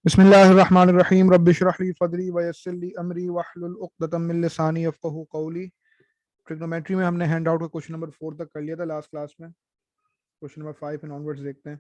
बिस्मिल्लाहिर्रहमानिर्रहीम रब्बिश्रह ली सदरी वयस्सिर ली अमरी वहलुल उक़दतम मिन लिसानी यफ़क़हू क़ौली। ट्रिग्नोमेट्री में हमने हैंड आउट का क्वेश्चन नंबर 4 तक कर लिया था लास्ट क्लास में। क्वेश्चन नंबर 5 एंड ऑनवर्ड्स देखते हैं।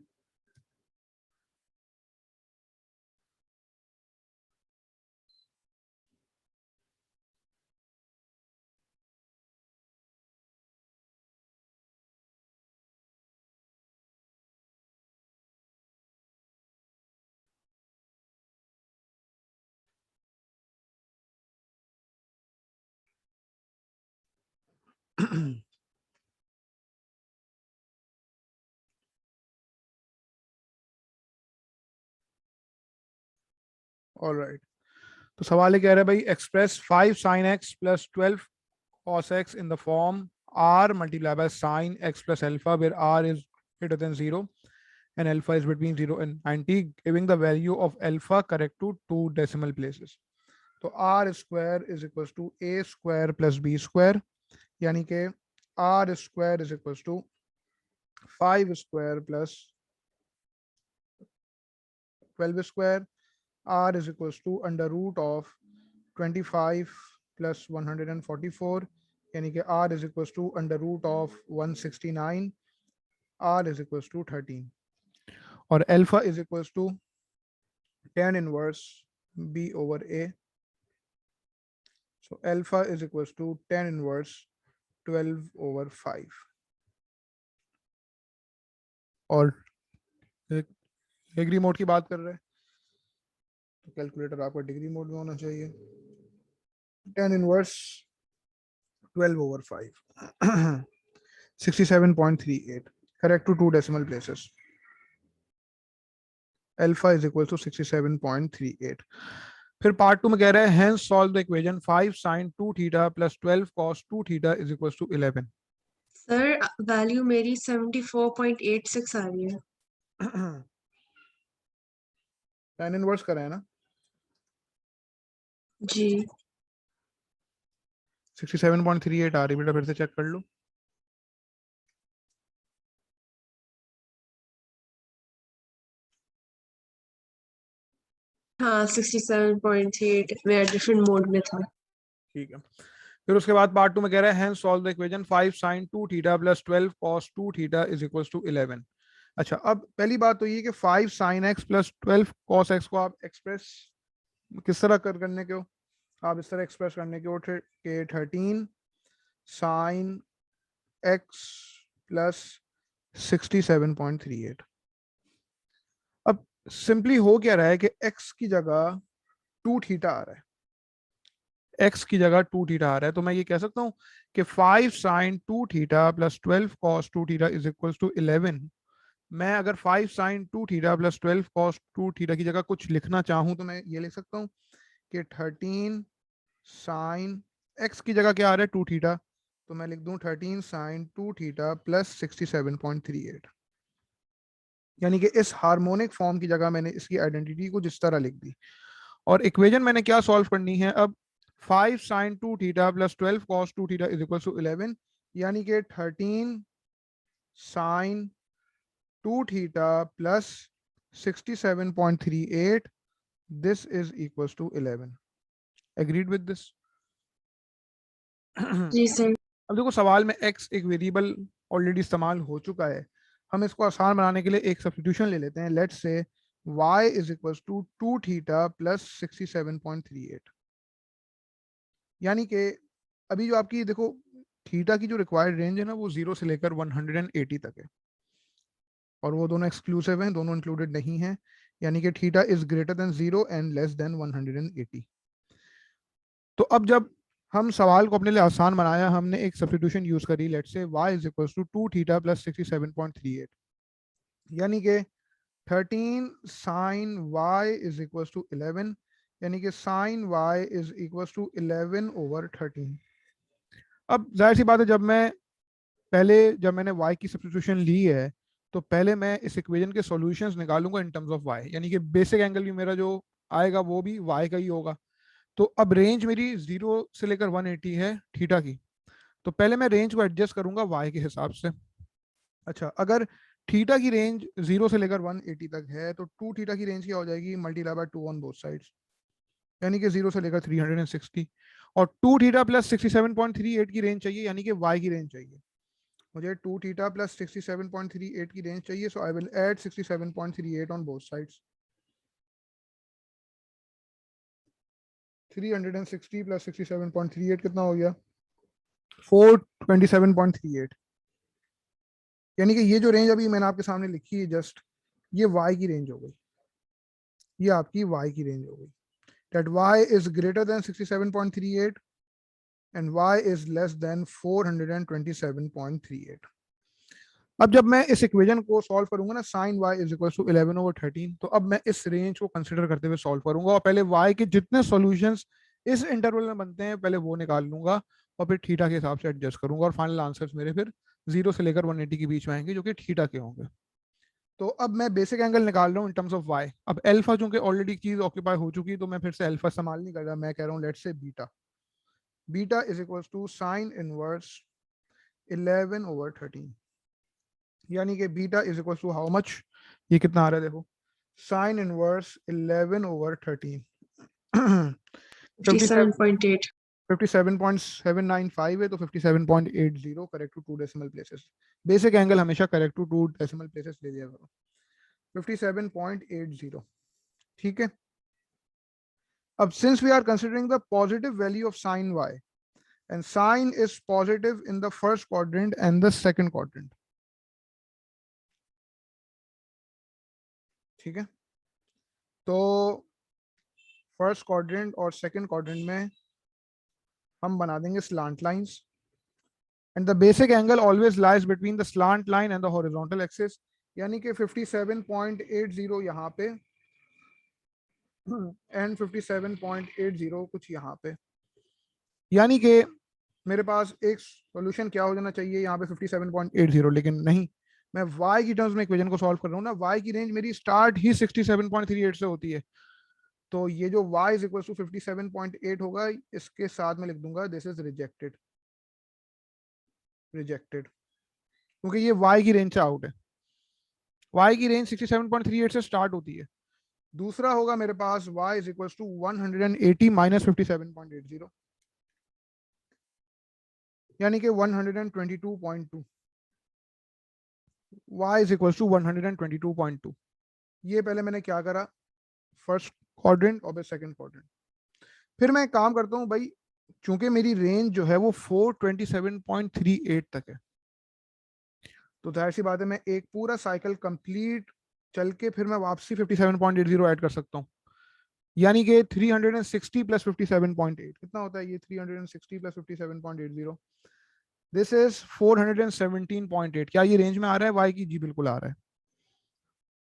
ऑलराइट, तो सवाल ये कह रहा है भाई express 5 sin x plus 12 cos x in the form r multiplied by sin x plus alpha where r is greater than 0 and alpha is between 0 and 90, giving the value of alpha correct to two decimal places. तो r square is equals to a square plus b square, यानी कि r square is equals to 5 square plus 12 square. R is equals to under root of 25 plus 144, यानी कि R is equals to under root of 169. R is equals to 13 और alpha is equals to tan inverse B over A. So alpha is equals to tan inverse 12 over 5. और degree mode की बात कर रहे हैं तो कैलकुलेटर आपका degree mode में होना चाहिए। tan inverse 12 over 5 67.38, correct to two decimal places. Alpha is equal to 67.38. फिर पार्ट 2 में कह रहा है hence solve the equation 5 sin 2 theta plus 12 cos 2 theta is equals to 11. Sir value मेरी 74.86 आ रही है। tan इनवर्स करा है ना जी 67.38 आ रही बेटा, फिर से चेक कर लो। हाँ 67.8 मेरा डिफरेंट मोड में था। ठीक है, फिर उसके बाद पार्ट 2 में कह रहा है hence solve the equation 5 sin 2 theta plus 12 cos 2 theta is equals to 11. अच्छा, अब पहली बात तो ये कि 5 sin x plus 12 cos x को आप एक्सप्रेस किस तरह करने के हो, आप इस तरह एक्सप्रेस करने के हो कि 13 sin x plus 67.38। अब सिंपली हो क्या रहा है कि x की जगह 2 थीटा आ रहा है, x की जगह 2 थीटा आ रहा है, तो मैं ये कह सकता हूं कि 5 sin 2 theta plus 12 cos 2 theta is equals to 11। मैं अगर 5 sin 2 theta plus 12 cos 2 theta की जगह कुछ लिखना चाहूं तो मैं ये लिख सकता हूं कि 13 sin x की जगह क्या आ रहा है 2 थीटा, तो मैं लिख दूं 13 sin 2 थीटा प्लस 67.38, यानी कि इस हार्मोनिक फॉर्म की जगह मैंने इसकी आइडेंटिटी को जिस तरह लिख दी। और इक्वेशन मैंने क्या सॉल्व करनी है अब, 5 sin 2 theta plus 12 cos 2 theta is equal to 11, यानी कि 13 sin 2 theta plus 67.38, this is equal to 11। Agreed with this? जी सर। अब देखो सवाल में x एक वेरिएबल ऑलरेडी इस्तेमाल हो चुका है, हम इसको आसान बनाने के लिए एक सब्स्टिट्यूशन ले लेते हैं। Let's say y is equal to 2 theta plus 67.38, यानी कि अभी जो आपकी देखो थीटा की जो रिक्वायर्ड रेंज है ना वो 0 से लेकर 180 तक है, और वो दोनों एक्सक्लूसिव हैं, दोनों इंक्लूडेड नहीं है, यानी कि theta is greater then 0 and less then 180। तो अब जब हम सवाल को अपने लिए आसान बनाया, हमने एक सब्स्टिट्यूशन यूज करी। Let's say y is equal to 2 theta plus 67.38, यानी कि 13 sin y is equal to 11, यानी कि sin y is equal to 11 over 13। अब जाहिर सी बात है, जब मैंने y की सब्स्टिट्यूशन ली है तो पहले मैं इस इक्वेशन के सॉल्यूशंस निकालूंगा इन टर्म्स ऑफ y, यानी कि बेसिक एंगल भी मेरा जो आएगा वो भी y का ही होगा। तो अब रेंज मेरी 0 से लेकर 180 है थीटा की, तो पहले मैं रेंज को एडजस्ट करूंगा y के हिसाब से। अच्छा, अगर थीटा की रेंज 0 से लेकर 180 तक है, तो 2 थीटा की रेंज क्या हो जाएगी, multiply by 2 on both sides, यानी कि 0 से लेकर 360, और 2 थीटा प्लस 67.38 की रेंज चाहिए, यानी कि y की रेंज चाहिए मुझे। 2 थीटा प्लस 67.38 की रेंज चाहिए, so I will add 67.38 on both sides. 360 plus 67.38 कितना हो गया, 427.38, यानी कि ये जो रेंज अभी मैंने आपके सामने लिखी है जस्ट, ये y की रेंज हो गई, ये आपकी y की रेंज हो गई, that y is greater than 67.38 and y is less than 427.38। अब जब मैं इस इक्वेशन को सॉल्व करूंगा ना, sine y is equal to 11/13, तो अब मैं इस रेंज को कंसिडर करते हुए सॉल्व करूंगा, और पहले y के जितने सॉल्यूशंस इस इंटरवल में बनते हैं पहले वो निकाल लूंगा, और फिर थीटा के हिसाब से एडजस्ट करूंगा, और फाइनल आंसर्स मेरे फिर 0 से लेकर 180 के बीच में आएंगे, जो कि थीटा के होंगे। तो अब मैं बेसिक एंगल निकाल रहा हूँ इन टर्म्स ऑफ y। अब अल्फा चूंकि ऑलरेडी चीज ऑक्यूपाई हो चुकी है, तो मैं फिर से अल्फा इस्तेमाल नहीं कर रहा, मैं कह रहा हूँ let's say beta. Beta is equal to sine inverse 11/13, यानी कि beta is equal to how much, ये कितना आ रहा है देखो, साइन इनवर्स 11/13 57.8. 57.795 है, तो 57.80 correct to 2 decimal places. Basic angle हमेशा करेक्ट टू 2 डेसिमल प्लेसेस ले लिया करो, 57.80, ठीक है। अब since we are considering the positive value of sine y and sine is positive in the first quadrant and the second quadrant, ठीक है। तो फर्स्ट क्वाड्रेंट और सेकंड क्वाड्रेंट में हम बना देंगे slant lines, and the basic angle always lies between the slant line and the horizontal axis, यानी कि 57.80 यहाँ पे एंड 57.80 कुछ यहाँ पे, यानी कि मेरे पास एक सॉल्यूशन क्या हो जाना चाहिए यहाँ पे 57.80, लेकिन नहीं, मैं y की टर्म्स में इक्वेशन को सॉल्व कर रहा हूँ ना, y की रेंज मेरी स्टार्ट ही 67.38 से होती है, तो ये जो y इज इक्वल टू 57.8 होगा, इसके साथ में लिख दूंगा दिस इज रिजेक्टेड, रिजेक्टेड, क्योंकि ये y की रेंज से आउट है, y की रेंज 67.38 से स्टार्ट होती है। दूसरा होगा मेरे पास y is equal to 180 minus 57.80, यानी कि 122.2, y इज इक्वल टू 122.2। ये पहले मैंने क्या करा, फर्स्ट क्वाड्रेंट और फिर सेकंड क्वाड्रेंट। फिर मैं एक काम करता हूँ भाई, चूंकि मेरी रेंज जो है वो 427.38 तक है, तो जाहिर सी बात है मैं एक पूरा साइकिल कंप्लीट चल के फिर मैं वापसी 57.80 ऐड कर सकता हूँ, यानी कि 360 प्लस 57.8 कितना होता है, ये 360 प्लस 57.80, दिस इज 417.8। क्या ये रेंज में आ रहा है y की, जी बिल्कुल आ रहा है,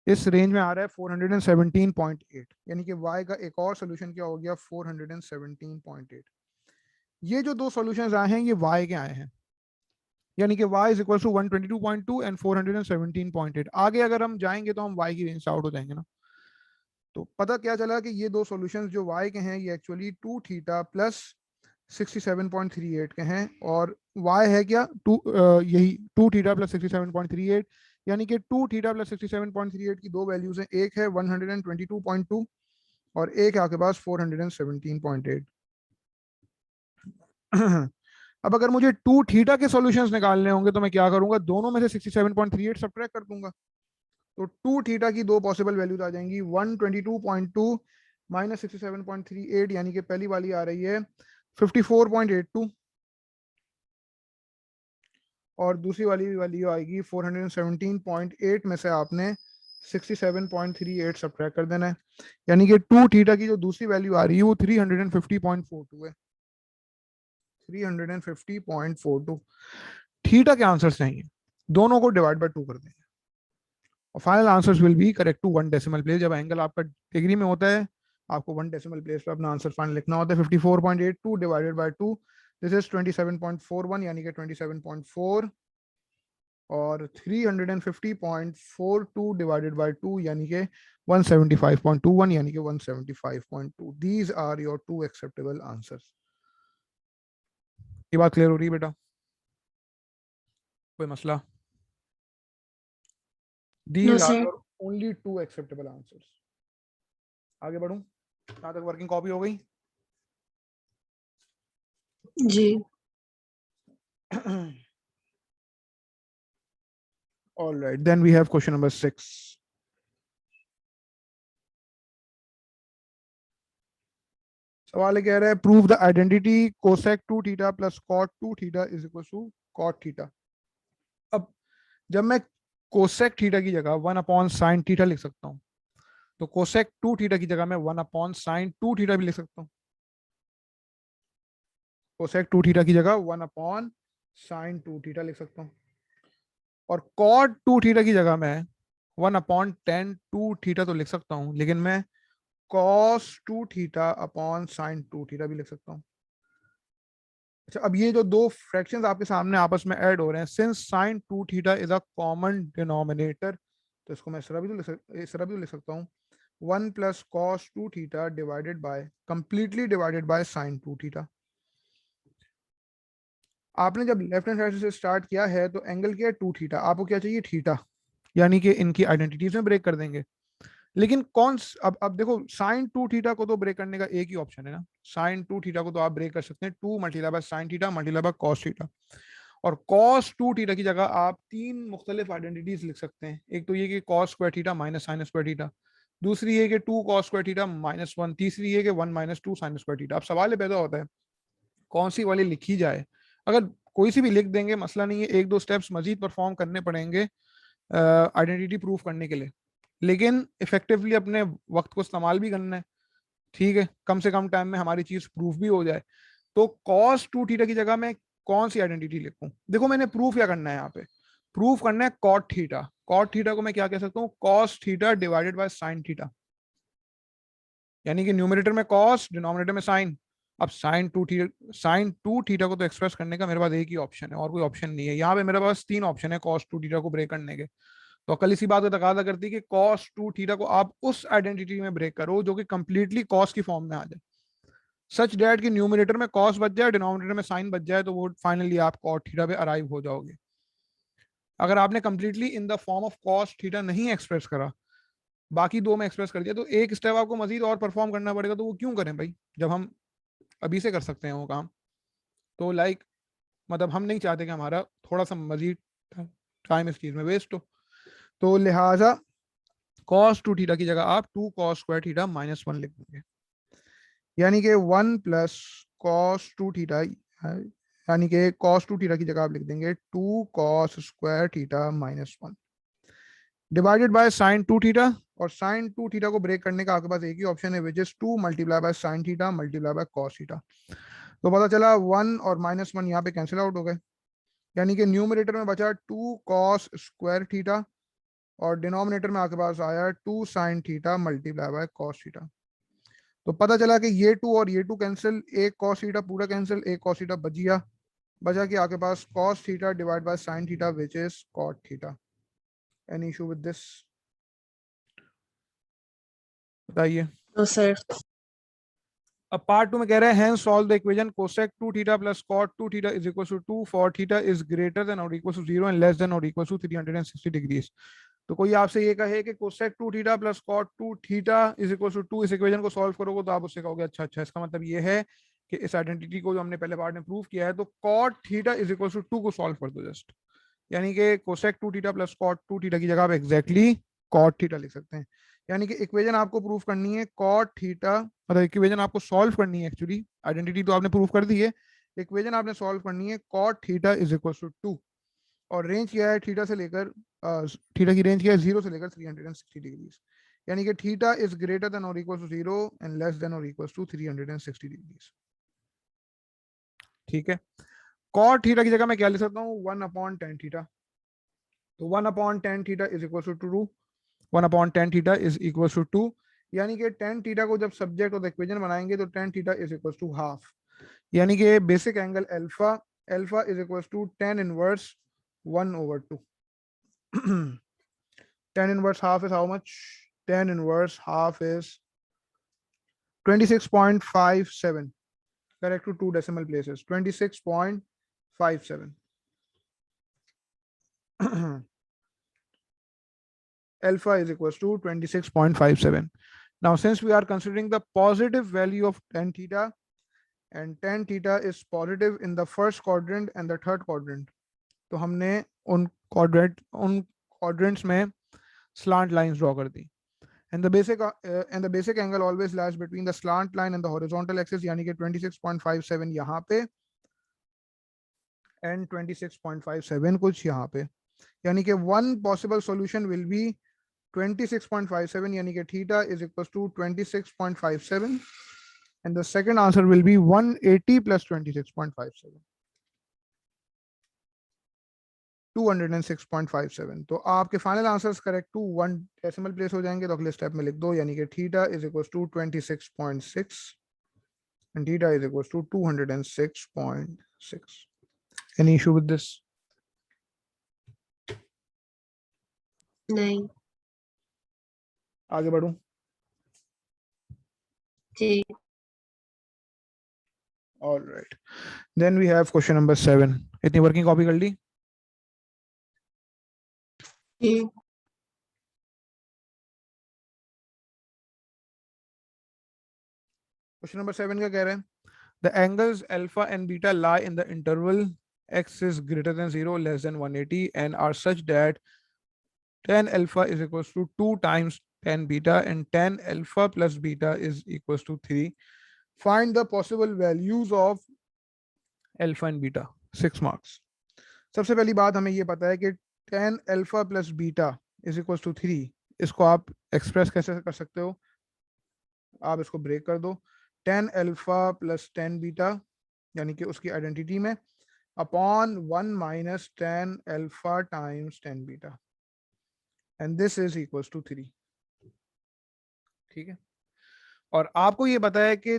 इस रेंज में आ रहा है 417.8, यानी कि y का एक और सोल्यूशन क्या हो गया 417.8। ये जो दो सॉल्यूशंस आए हैं ये y के आए हैं, यानी कि y is equal to 122.2 and 417.8। आगे अगर हम जाएंगे तो हम y की रेंज से आउट हो जाएंगे ना, तो पता क्या चला कि ये दो सॉल्यूशंस जो y के हैं ये एक्चुअली 2 थीटा प्लस 67.38 के हैं, और y है क्या, यही 2 थीटा प्लस 67.38, यानी कि 2 थीटा प्लस 67.38 की दो वैल्यूज हैं, एक है 122.2 और एक है आपके पास 417.8। अब अगर मुझे 2 थीटा के सॉल्यूशंस निकालने होंगे तो मैं क्या करूंगा, दोनों में से 67.38 सब्ट्रैक्ट कर दूंगा, तो 2 थीटा की दो पॉसिबल वैल्यूज आ जाएंगी, 122.2 माइनस 67.38, यानी कि पहली वाली आ रही है 54.82 और दूसरी वाली वैल्यू आएगी 417.8 में से आपने 67.38 सब्ट्रैक्ट कर देना है, यानी कि 2 थीटा की जो दूसरी वैल्यू आ रही है वो 350.42 है, 350.42। थीटा के आंसर्स नहीं है, दोनों को डिवाइड बाय 2 कर देंगे, और final answers will be correct to 1 decimal place. जब एंगल आपका डिग्री में होता है आपको 1 डेसिमल प्लेस पे अपना आंसर फाइनल लिखना होता है, 54.82 डिवाइडेड बाय 2, दिस इज 27.41, यानी कि 27.4, और 350.42 डिवाइडेड बाय 2 यानी कि 175.21, यानी कि 175.2। These are your 2 acceptable answers. ये बात क्लियर हो रही है बेटा, कोई मसला? These No, are sir. your only two acceptable answers. आगे बढ़ूं, यहाँ तक वर्किंग कॉपी हो गई? जी. All right, then we have question number 6. सवाल कह रहा है prove the identity cosec 2 theta plus cot 2 theta is equal to cot theta. अब जब मैं कोसेक थीटा की जगह 1 अपॉन साइन थीटा लिख सकता हूं, तो कोसेक 2 थीटा की जगह मैं 1 अपॉन साइन 2 थीटा भी लिख सकता हूं। कोसेक 2 थीटा की जगह 1 अपॉन साइन 2 थीटा लिख सकता हूं, और कॉट 2 थीटा की जगह मैं 1 अपॉन टेन 2 थीटा तो लिख सकता हूं, लेकिन मैं cos 2 theta upon sine 2 theta भी लिख सकता हूं। अच्छा, अब ये जो दो फ्रैक्शंस आपके सामने आपस में ऐड हो रहे हैं, since sign 2 theta is a common denominator, तो इसको मैं इस तरह भी तो लिख सकता हूँ 1 plus cos 2 theta divided by completely divided by sine 2 theta. आपने जब लेफ्ट हैंड साइड से स्टार्ट किया है तो एंगल क्या है 2 थीटा, आपको क्या चाहिए थीटा, यानी कि इनकी आइडेंटिटीज में ब्रेक कर देंगे। लेकिन अब देखो साइन 2 थीटा को तो ब्रेक करने का एक ही ऑप्शन है ना, साइन 2 थीटा को तो आप ब्रेक कर सकते हैं 2 multiply bye sine theta multiply by cos theta, और कॉस 2 थीटा की जगह आप तीन मुख्तलिफ आइडेंटिटीज लिख सकते हैं। एक तो ये कि cos square theta minus sine square theta, दूसरी ये कि 2 कॉस स्क्वायर थीटा माइनस 1, तीसरी ये कि 1 माइनस 2 साइन स्क्वायर थीटा। अब सवाल ये पैदा होता है कौन सी वाली लिखी जाए। अगर कोई सी भी लिख देंगे मसला नहीं है, एक दो स्टेप्स मजीद परफॉर्म करने पड़ेंगे आइडेंटिटी प्रूफ करने के लिए, लेकिन इफेक्टिवली अपने वक्त को इस्तेमाल भी करना है, ठीक है, कम से कम टाइम में हमारी चीज प्रूफ भी हो जाए। तो कॉस 2 थीटा की जगह मैं कौन सी आइडेंटिटी लिखूं? देखो मैंने प्रूफ क्या करना है यहाँ पे, प्रूफ करना है कॉट थीटा। कॉट थीटा को मैं क्या कह सकता हूँ, cos theta divided by sine theta, यानी कि न्यूमरेटर में कॉस डिनोमिनेटर में साइन। अब साइन टू थीटा को तो एक्सप्रेस करने का मेरे पास एक ही ऑप्शन है, और कोई ऑप्शन नहीं है। यहाँ पे मेरे पास तीन ऑप्शन है कॉस 2 थीटा को ब्रेक करने के। तो अकल इसी बात का तकाजा करती है कि कॉस 2 थीटा को आप उस आइडेंटिटी में ब्रेक करो जो कि कंप्लीटली कॉस की फॉर्म में आ जाए, सच डैट कि न्यूमरेटर में कॉस बच जाए डिनोमिनेटर में साइन बच जाए, तो वो फाइनली आप कॉट थीटा पे अराइव हो जाओगे। अगर आपने completely in the form of cos theta नहीं एक्सप्रेस करा, बाकी दो में एक्सप्रेस कर दिया, तो एक स्टेप आपको मजीद और परफॉर्म करना पड़ेगा। तो वो क्यों करें भाई, जब हम अभी से कर सकते हैं वो काम। तो मतलब हम नहीं चाहते कि हमारा थोड़ा सा मजीद टाइम इस चीज में वेस्ट हो, तो लिहाजा कॉस 2 थीटा की जगह आप 2 कॉस स्क्वायर थीटा माइनस 1 लिख देंगे, यानी कि 1 प्लस कॉस 2 थीटा, यानी कि कॉस 2 थीटा की जगह आप लिख देंगे 2 cos square theta minus 1 divided by sine 2 theta. और साइन 2 थीटा को ब्रेक करने का आपके पास एक ही ऑप्शन है, which is 2 multiply bye sine theta multiply by cos theta. तो पता चला 1 और माइनस 1 यहाँ पे कैंसिल आउट हो गए, यानी कि न्यूमरेटर में बचा 2 कॉस स्क्वायर थीटा, और डिनोमिनेटर में आपके पास आया 2 sine theta multiply by cos theta. तो पता चला कि ये 2 और ये 2 कैंसिल, एक कॉस थीटा पूरा कैंसिल, एक कॉस थीटा बच गया, बचा कि आपके पास cos theta divide by sine theta which is cot theta. Any issue with this, बताइए। No, sir. अब पार्ट 2 में कह रहे हैं hence solve the equation cosec 2 theta plus cot 2 theta is equal to 2 for theta is greater than और equal to 0 and less than और equal to 360 degrees. तो कोई आपसे ये कहे कि cosec 2 theta plus cot 2 theta is equal to 2, इस equation को सॉल्व करोगे तो आप उससे कहोगे अच्छा अच्छा, इसका मतलब ये है कि इस आइडेंटिटी को जो हमने पहले पार्ट में प्रूव किया है, तो cot theta is equal to 2 को सॉल्व कर दो जस्ट, यानी कि cosec 2 theta plus cot 2 theta की जगह आप एग्जैक्टली कॉट थीटा लिख सकते हैं। यानी कि इक्वेशन आपको प्रूफ करनी है कॉट थीटा, मतलब इक्वेशन आपको सॉल्व करनी है, एक्चुअली आइडेंटिटी तो आपने प्रूफ कर दी है, इक्वेशन आपने सॉल्व करनी है cot theta is equal to 2, और रेंज क्या है थीटा से लेकर थीटा की रेंज क्या है 0 से लेकर 360 डिग्रीज, यानी कि थीटा इज ग्रेटर देन और equal to 0 and less than और इक्वल टू 360 डिग्रीज। ठीक है, कॉट थीटा की जगह मैं क्या लिख सकता हूँ 1 अपॉन टेन थीटा, तो 1 upon tan theta is equal to 2, 1 upon tan theta is equal to 2, यानी कि टेन थीटा को जब सब्जेक्ट और इक्वेशन बनाएंगे तो tan theta is equal to half, यानी कि basic angle alpha, alpha is equal to tan inverse 1 over 2। 10 inverse half is how much? 10 inverse half is 26.57, correct to two decimal places, 26.57। alpha is equals to 26.57. Now since we are considering the positive value of tan theta and tan theta is positive in the first quadrant and the third quadrant, तो हमने उन quadrants में slant lines draw कर दी. And the basic angle always lies between the slant line and the horizontal axis, यानी कि 26.57 यहाँ पे and 26.57 कुछ यहाँ पे, यानी कि one possible solution will be 26.57, यानी कि theta is equals to 26.57 and the second answer will be 180 plus 26.57, 206.57. तो आपके final answers correct to 1 decimal place हो जाएंगे, तो अगले स्टेप में लिख दो, यानी कि theta is equals to 26.6 and theta is equals to 206.6. Any issue with this? नहीं आगे बढ़ूं? जी All right. Then we have question number 7. इतनी वर्किंग कॉपी कर ली? जी Question number 7 का कह रहे हैं the angles alpha and beta lie in the interval x is greater than 0 less than 180 and are such that tan alpha is equals to 2 times tan beta and tan alpha plus beta is equals to 3. Find the possible values of alpha and beta. 6 marks. सबसे पहली बात हमें ये पता है कि tan alpha plus beta is equals to 3. इसको आप एक्सप्रेस कैसे कर सकते हो? आप इसको ब्रेक कर दो, tan alpha plus tan beta यानी कि उसकी आइडेंटिटी में upon 1 minus tan alpha times tan beta and this is equals to 3. ठीक है, और आपको ये पता है कि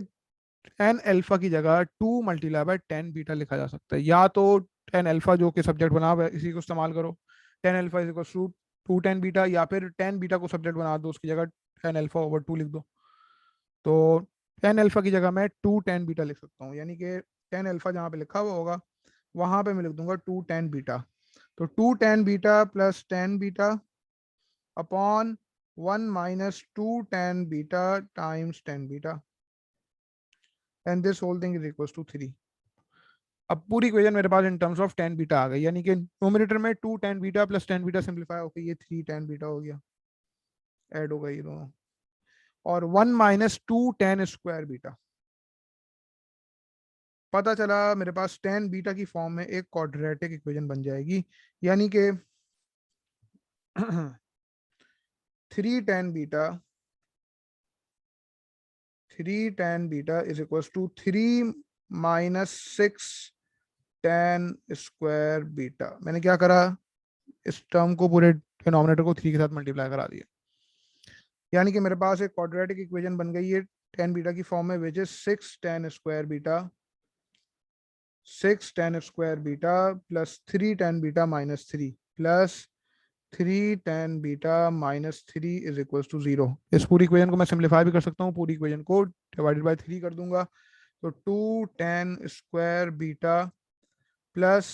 tan alpha की जगह 2 मल्टीप्लाई बाय tan beta लिखा जा सकता है, या तो tan alpha जो कि सब्जेक्ट बना हुआ है इसी को इस्तेमाल करो, tan alpha is equals to 2 tan beta, या फिर tan beta को सब्जेक्ट बना दो, उसकी जगह tan alpha ओवर 2 लिख दो. तो tan alpha की जगह मैं 2 tan beta लिख सकता हूँ, यानी कि tan alpha जहाँ पे लिखा हुआ होगा वहां पे मैं लिख दूंगा 2 tan beta. तो 2 tan beta प्लस tan beta upon 1 minus 2 tan beta times tan beta and this whole thing is equals to 3. अब पूरी इक्वेशन मेरे पास in terms of tan beta आ गई, यानी कि न्यूमरेटर में 2 tan beta प्लस tan beta सिंपलीफाई होकर ये 3 tan beta हो गया, ऐड हो गई ये दोनों, और 1 माइनस 2 tan स्क्वायर बीटा. पता चला मेरे पास tan बीटा की फॉर्म में एक क्वाड्रेटिक इक्वेशन बन जाएगी, यानी कि 3 tan beta is equals to 3 minus 6 tan square beta. मैंने क्या करा, इस टर्म को पूरे डिनोमिनेटर को 3 के साथ मल्टीप्लाई करा दिया, यानी कि मेरे पास एक क्वाड्रेटिक इक्वेशन बन गई है tan बीटा की फॉर्म में, which is 6 tan square beta plus 3 tan beta minus 3 plus 3 tan beta minus 3 is equal to 0. इस पूरी इक्वेशन को मैं सिंप्लीफाई भी कर सकता हूँ, पूरी इक्वेशन को डिवाइडेड बाय 3 कर दूंगा, तो 2 tan square beta plus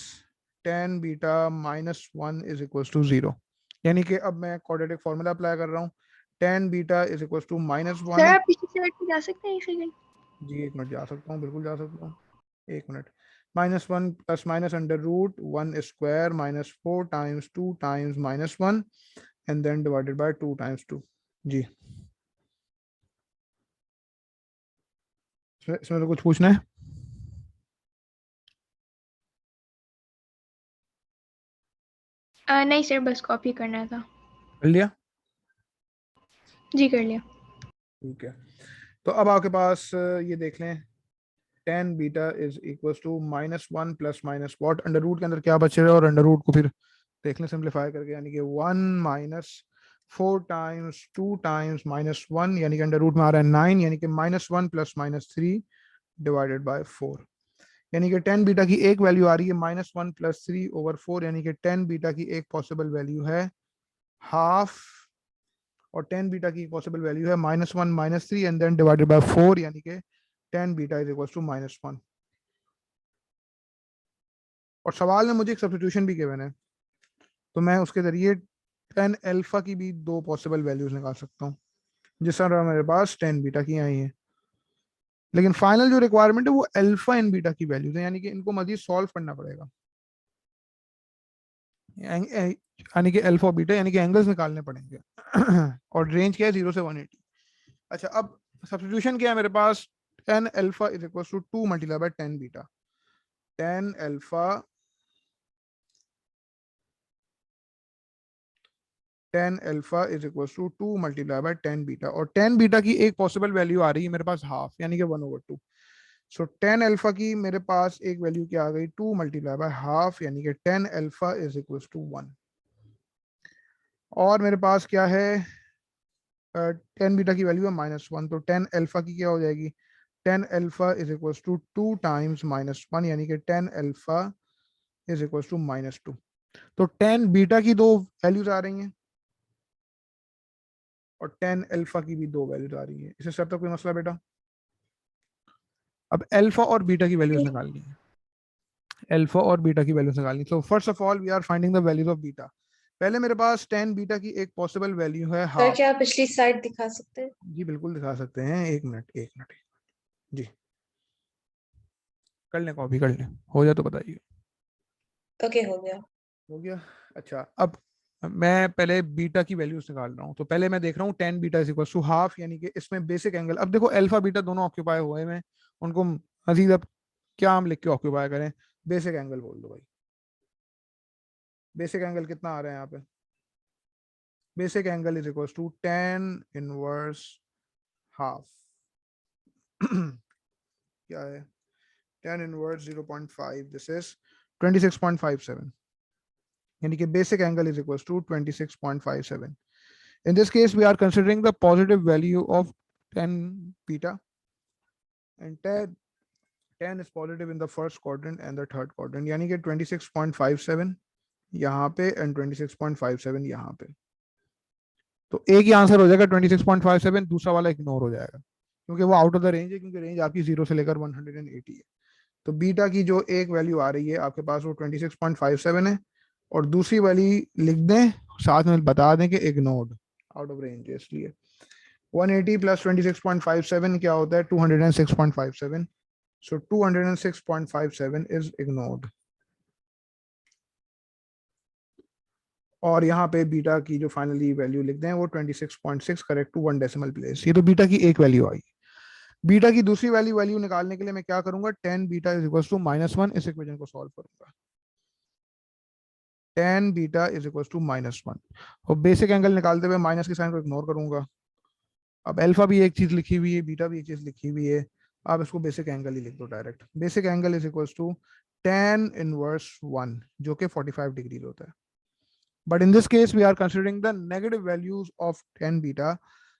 tan beta minus 1 is equal to 0. यानी कि अब मैं क्वाड्रेटिक फॉर्मूला अप्लाई कर रहा हूँ, tan beta is equal to minus 1. Sir आप पिछली स्लाइड पे जा सकते हैं एक सेकंड? जी एक मिनट जा सकता हूँ, बिल्कुल जा सकता हूँ, एक minute. -1 plus minus under root 1 square minus 4 times 2 times minus 1 and then divided by 2 times 2. जी इसमें तो कुछ पूछना है? नहीं सर, बस कॉपी करना था. कर लिया? जी कर लिया. ठीक है, तो अब आपके पास ये देख लें, tan beta is equals to -1 plus minus what, under root के अंदर क्या बचे रहे, और अंडर रूट को फिर देख लें सिंप्लीफाई करके, यानी कि 1 माइनस 4 टाइम्स 2 टाइम्स माइनस 1, यानी कि अंडर रूट में आ रहा है 9, यानी कि -1 प्लस माइनस 3 डिवाइडेड बाय 4, यानी कि tan बीटा की एक वैल्यू आ रही है -1 प्लस 3 ओवर 4, यानी कि tan बीटा की एक पॉसिबल वैल्यू है हाफ, और tan बीटा की पॉसिबल वैल्यू है -1 minus 3 and then divided by 4, यानी कि tan beta is equal to -1. और सवाल में मुझे एक सब्स्टिट्यूशन भी गिवन है, तो मैं उसके जरिए टेन अल्फा की भी दो पॉसिबल वैल्यूज निकाल सकता हूँ, जिस तरह मेरे पास टेन बीटा की आई है। लेकिन फाइनल जो रिक्वायरमेंट है वो अल्फा एंड बीटा की वैल्यूज है, यानी कि इनको मजीद सॉल्व करना पड़ेगा, यानी कि अल्फा बीटा यानी कि एंगल्स निकालने पड़ेंगे। और रेंज क्या है 0 से 180। अच्छा, अब सब्स्टिट्यूशन क्या है मेरे पास, tan alpha is equal to 2 multiply by tan beta. Tan alpha tan alpha is equal to 2 multiply by tan beta, और टेन बीटा की एक पॉसिबल वैल्यू आ रही है मेरे पास हाफ, यानी कि 1/2। सो टेन अल्फा की मेरे पास एक वैल्यू क्या आ गई, 2 मल्टीप्लाई बाय हाफ, यानी कि tan alpha is equal to 1। और मेरे पास क्या है, टेन बीटा की वैल्यू है -1, तो टेन अल्फा की क्या हो जाएगी, tan alpha is equal to 2 times -1, यानी कि tan alpha is equal to -2। तो टेन बीटा की दो वैल्यूज आ रही हैं और टेन अल्फा की भी दो वैल्यूज आ रही है। इससे सब तक कोई मसला बेटा? अब अल्फा और बीटा की वैल्यूज निकालनी है, अल्फा और बीटा की वैल्यूज निकालनी। तो first of all we are finding the values of beta. पहले मेरे पास टेन बीटा की एक पॉसिबल वैल्यू है सर हाफ। क्या आप पिछली स्लाइड दिखा सकते हैं? जी बिल्कुल दिखा सकते हैं, एक मिनट एक मिनट जी, कर लें कॉपी, कर लें, हो जाए तो बताइए। ओके, हो गया। हो गया। अच्छा, अब मैं पहले बीटा की वैल्यूज निकाल रहा हूँ। तो पहले मैं देख रहा हूँ tan beta is equal to half, यानी कि इसमें बेसिक एंगल, अब देखो अल्फा बीटा दोनों ऑक्यूपाई हुए हैं, उनको मजीद अब क्या हम लिख के ऑक्यूपाई करें, बेसिक एंगल बोल दो भाई। बेसिक एंगल कितना आ रहा है यहाँ पे, basic angle is equal to tan inverse half. क्या है, टेन इनवर्स 0.5, दिस इज 26.57, यानी कि basic angle is equals to 26.57. In this case, we are considering the positive value of 10 beta, and 10 is positive in the first quadrant and the third quadrant, यानी कि 26.57 यहाँ पे and 26.57 यहाँ पे। तो एक ही आंसर हो जाएगा 26.57, दूसरा वाला इग्नोर हो जाएगा क्योंकि वो आउट ऑफ द रेंज है, क्योंकि रेंज आपकी 0 से लेकर 180 है। तो बीटा की जो एक वैल्यू आ रही है आपके पास वो 26.57 है, और दूसरी वाली लिख दें, साथ में बता दें कि इग्नोर्ड, आउट ऑफ रेंज है, इसलिए 180 प्लस 26.57 क्या होता है, 206.57। सो 206.57 इज इग्नोर्ड। और यहाँ पे बीटा की जो फाइनली वैल्यू लिख दें वो 26.6 करेक्ट टू 1 डेसिमल प्लेस। ये तो बीटा की एक वैल्यू आई। बीटा की दूसरी वैल्यू निकालने के लिए मैं क्या करूंगा, tan beta is equal to -1, इस इक्वेशन को सॉल्व करूंगा। Tan beta is equal to -1, और बेसिक एंगल निकालते हुए माइनस के साइन को इग्नोर करूंगा। अब अल्फा भी एक चीज लिखी हुई है, बीटा भी एक चीज लिखी हुई है, आप इसको बेसिक एंगल ही लिख दो direct. Basic angle is equal to tan inverse 1, जो कि 45 डिग्री होता है। But in this case, we are considering the negative values of 10 beta,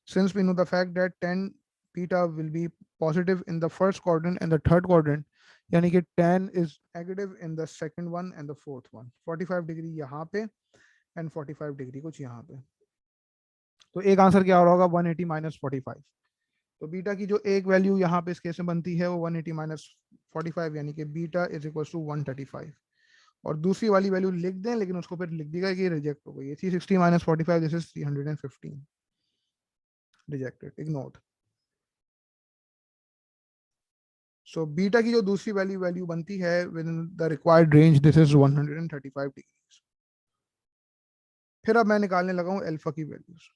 since we know the fact that 10 beta will be positive in the first quadrant and the third quadrant, यानी कि 10 is negative in the second one and the fourth one। 45 degree यहाँ पे and 45 degree कुछ यहाँ पे। तो एक answer क्या हो रहा होगा, 180 माइनस 45। तो बीटा की जो एक वैल्यू यहाँ पे इस केस में बनती है वो 180 माइनस 45, यानी कि बीटा इज इक्वल टू 135। और दूसरी वाली वैल्यू लिख दें, लेकिन उसको फिर लिख देगा कि रिजेक्ट हो गई है, 360 minus 45, this is 315, rejected, ignored. So beta की जो दूसरी वैल्यू बनती है with in the required range, this is 135 degree. फिर अब मैं निकालने लगा हूं अल्फा की वैल्यूज।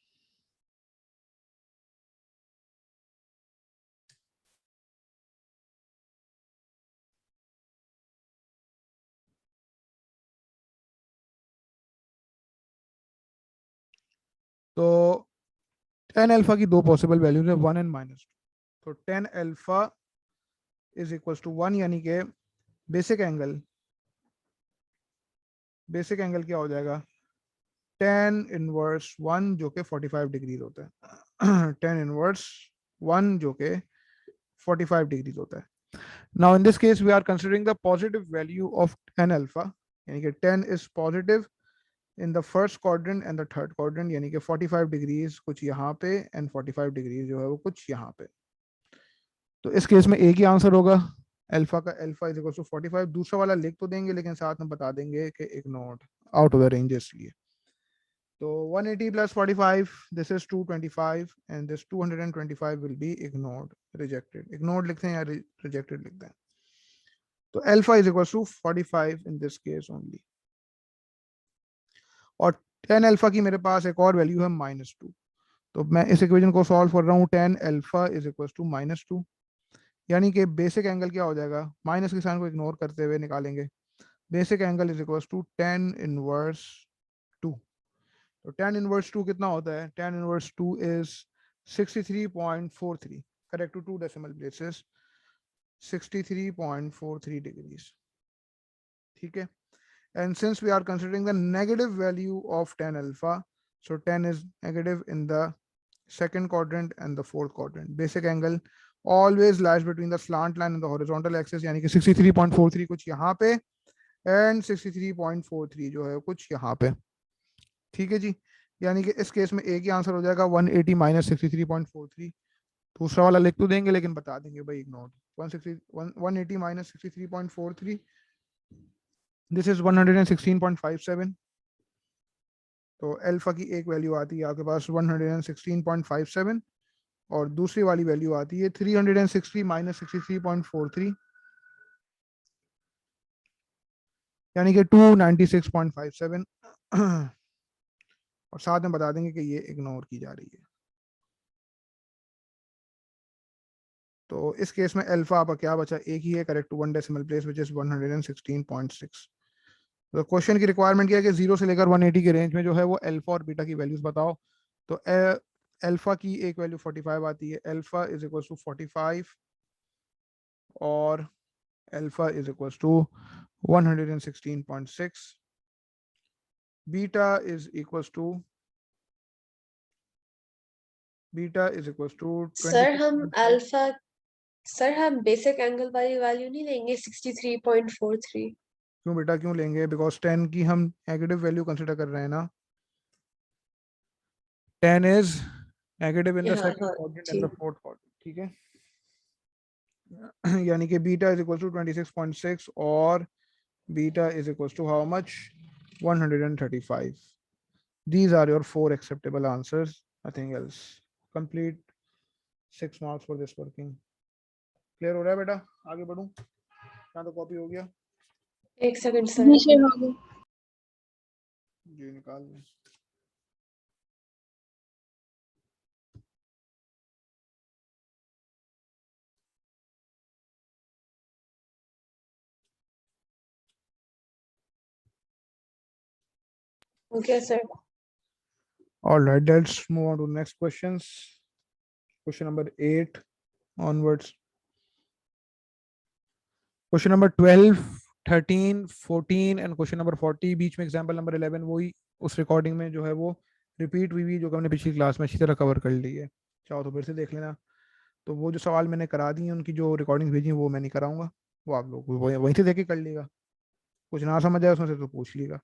तो टेन अल्फा की दो पॉसिबल वैल्यूज है, 1 एंड -2। तो tan alpha is equal to 1, यानी कि बेसिक एंगल क्या हो जाएगा, टेन इनवर्स 1 जो कि 45 डिग्री होता है। टेन इनवर्स 1 जो कि 45 डिग्री होता है। Now in this case we are considering the positive value of tan alpha, यानी कि 10 is positive in the first quadrant and the third quadrant, यानी कि 45 डिग्रीज कुछ यहाँ पे एंड 45 डिग्रीज जो है वो कुछ यहाँ पे। तो इस केस में एक ही आंसर होगा, अल्फा का अल्फा इज इक्वल टू 45। दूसरा वाला लिख तो देंगे लेकिन साथ में बता देंगे कि ignored, out of the range, इसलिए तो 180 plus 45, this is 225 and this 225 will be ignored, rejected. Ignored लिखते हैं या rejected लिखते हैं. तो alpha is equals to 45 in this case only. और 10 अल्फा की मेरे पास एक और वैल्यू है -2. तो मैं इस इक्वेशन को सॉल्व कर रहा हूँ. 10 अल्फा इज इक्वल्स टू -2, यानी कि बेसिक एंगल क्या हो जाएगा, माइनस के साइन को इग्नोर करते हुए निकालेंगे. Basic angle is equals to 10 inverse 2. तो 10 इनवर्स 2 कितना होता है? 10 inverse 2 is 63.43. Correct to 2 decimal places, 63.43 degrees. ठीक है. And since we are considering the negative value of 10 alpha, so 10 is negative in the second quadrant and the fourth quadrant. Basic angle always lies between the slant line and the horizontal axis, यानी कि 63.43 कुछ यहाँ पे and 63.43 जो है कुछ यहाँ पे. ठीक है जी. यानी कि इस केस में एक ही आंसर हो जाएगा 180 minus 63.43. दूसरा वाला लिख तो देंगे लेकिन बता देंगे भाई इग्नोर. 180 minus 63.43, this is 116.57. तो अल्फा की एक वैल्यू आती है आपके पास 116.57 और दूसरी वाली वैल्यू आती है 360 माइनस 63.43, यानी कि 296.57. और साथ में बता देंगे कि ये इग्नोर की जा रही है. तो इस केस में अल्फा आपका क्या बचा? एक ही है, correct to 1 decimal place which is 116.6. तो क्वेश्चन की रिक्वायरमेंट क्या है कि 0 से लेकर 180 के रेंज में जो है वो अल्फा और बीटा की वैल्यूज बताओ. तो अल्फा की एक वैल्यू 45 आती है. अल्फा इज इक्वल टू 45 और alpha is equal to 116.6. Beta is equal to sir हम बेसिक एंगल वाली वैल्यू नहीं लेंगे 63.43. क्यों बेटा क्यों लेंगे? बिकॉज 10 की हम नेगेटिव वैल्यू कंसिडर कर रहे हैं ना. 10 is negative in the second quadrant and the fourth quadrant. ठीक है. यानी कि बीटा इज इक्वल टू 26.6 और beta is equal to how much? 135. These are your 4 acceptable answers, nothing else. Complete 6 marks for this working. Clear हो रहा है बेटा? आगे बढ़ूं? यहाँ तो कॉपी हो गया. एक सेकंड सर. जी निकाल लें. Okay, sir. All right, let's move on to next questions. Question number 8 onwards. Question number 12, 13, 14 and question number 40. बीच में example number 11 वही उस recording में जो है वो repeat हुई जो हमने पिछली क्लास में अच्छी तरह कवर कर ली है. चाहो तो फिर से देख लेना. तो वो जो सवाल मैंने करा दिए उनकी जो रिकॉर्डिंग भेजी वो मैं नहीं कराऊंगा, वो आप लोग वहीं से देख के कर लीजिएगा. कुछ ना समझ आए उसमें से तो पूछ लीजिएगा.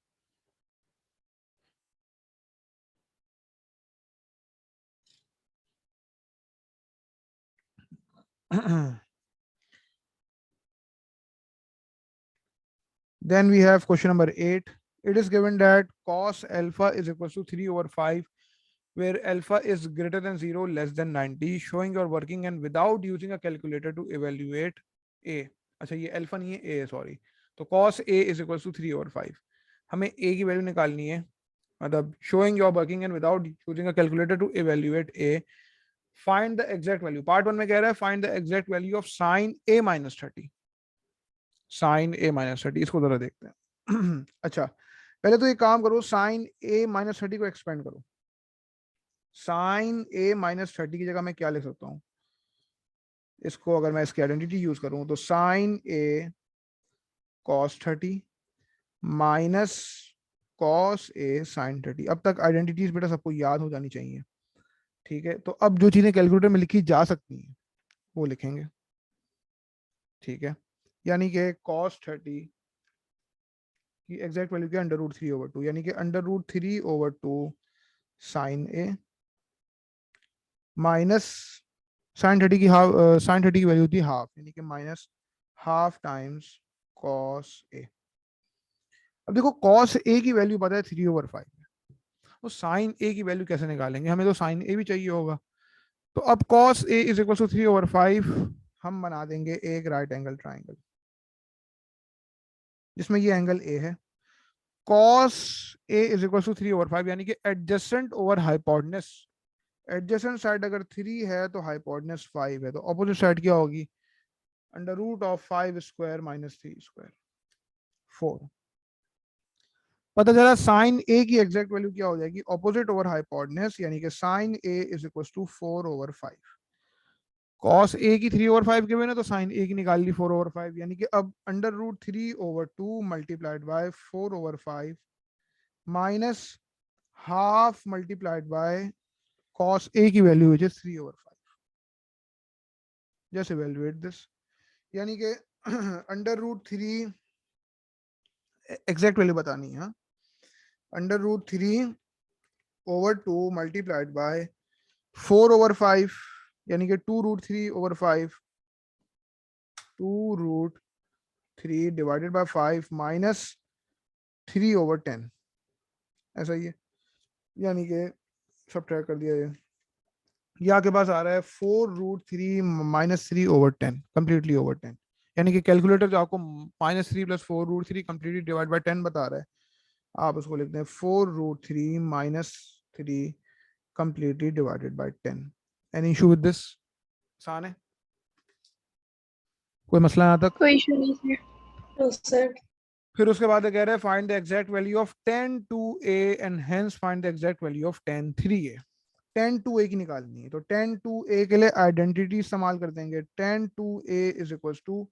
Then we have question number 8. It is given that cos alpha is equal to 3/5 where alpha is greater than 0 less than 90, showing your working and without using a calculator to evaluate a. अच्छा ये alpha नहीं है, a है, sorry. तो cos a is equal to 3/5. हमें a की value निकालनी है, मतलब showing your working and without using a calculator to evaluate a, find the exact value. Part 1 में कह रहा है find the exact value of sin a minus 30. sin a minus 30 इसको जरा देखते हैं. अच्छा पहले तो ये काम करो, sin a minus 30 को एक्सपेंड करो. sin a minus 30 की जगह मैं क्या लिख सकता हूँ? इसको अगर मैं इसकी आइडेंटिटी यूज करूं तो sin a cos 30 minus cos a sin 30. अब तक आइडेंटिटीज बेटा सबको याद हो जानी चाहिए. ठीक है. तो अब जो चीजें कैलकुलेटर में लिखी जा सकती हैं वो लिखेंगे. ठीक है. यानी कि cos 30 की एग्जैक्ट वैल्यू क्या? √3/2, यानी कि √3/2 sin a माइनस sin 30 की हाफ, sin 30 की वैल्यू थी हाफ, यानी कि minus half times cos a. अब देखो cos a की वैल्यू पता है 3/5. तो साइन ए की वैल्यू कैसे निकालेंगे, हमें तो साइन ए भी चाहिए होगा। तो अब cos A is equal to 3/5 हम बना देंगे एक राइट एंगल ट्राइंगल जिसमें ये एंगल ए है। Cos A is equal to 3/5 यानी कि adjacent over hypotenuse. Adjacent side अगर 3 है तो हाइपोटेनस 5 है, तो ऑपोजिट साइड क्या होगी, under root of 5 square minus 3 square 4। पता चला साइन ए की एग्जैक्ट वैल्यू क्या हो जाएगी, ऑपोजिट ओवर हाइपोटेनस, यानी कि sine A is equal to 4/5। Cos A की 3/5 के मैंने तो साइन ए की निकाल ली 4/5, यानी कि अब under root 3/2 multiplied by 4/5 minus half multiplied by cos A की value which is 3/5। Just evaluate this, यानी कि अंडर रूट 3 एग्जैक्ट वैल्यू बतानी है, अंडर रूट 3/2 मल्टीप्लाइड बाय 4/5 यानी कि 2√3/5 2√3 डिवाइडेड बाय 5 माइनस 3/10 ऐसा ही है, यानी कि सब ट्रैक कर दिया जाए। ये आपके पास आ रहा है 4√3 माइनस 3/10 कंप्लीटली ओवर 10, यानी कि कैलकुलेटर जो आपको -3 + 4√3 कंप्लीटली डिवाइड बाय 10 बता रहा है, आप उसको लिखते हैं 4√3 minus 3 completely divided by 10। Any issue with this? आसान है, कोई मसला यहाँ तक? कोई इशू नहीं सर। No, sir. फिर उसके बाद कह रहा है find the exact value of tan 2a and hence find the exact value of tan 3a। tan 2a की निकालनी है, तो tan 2a के लिए आइडेंटिटी इस्तेमाल कर देंगे। tan 2a is equal to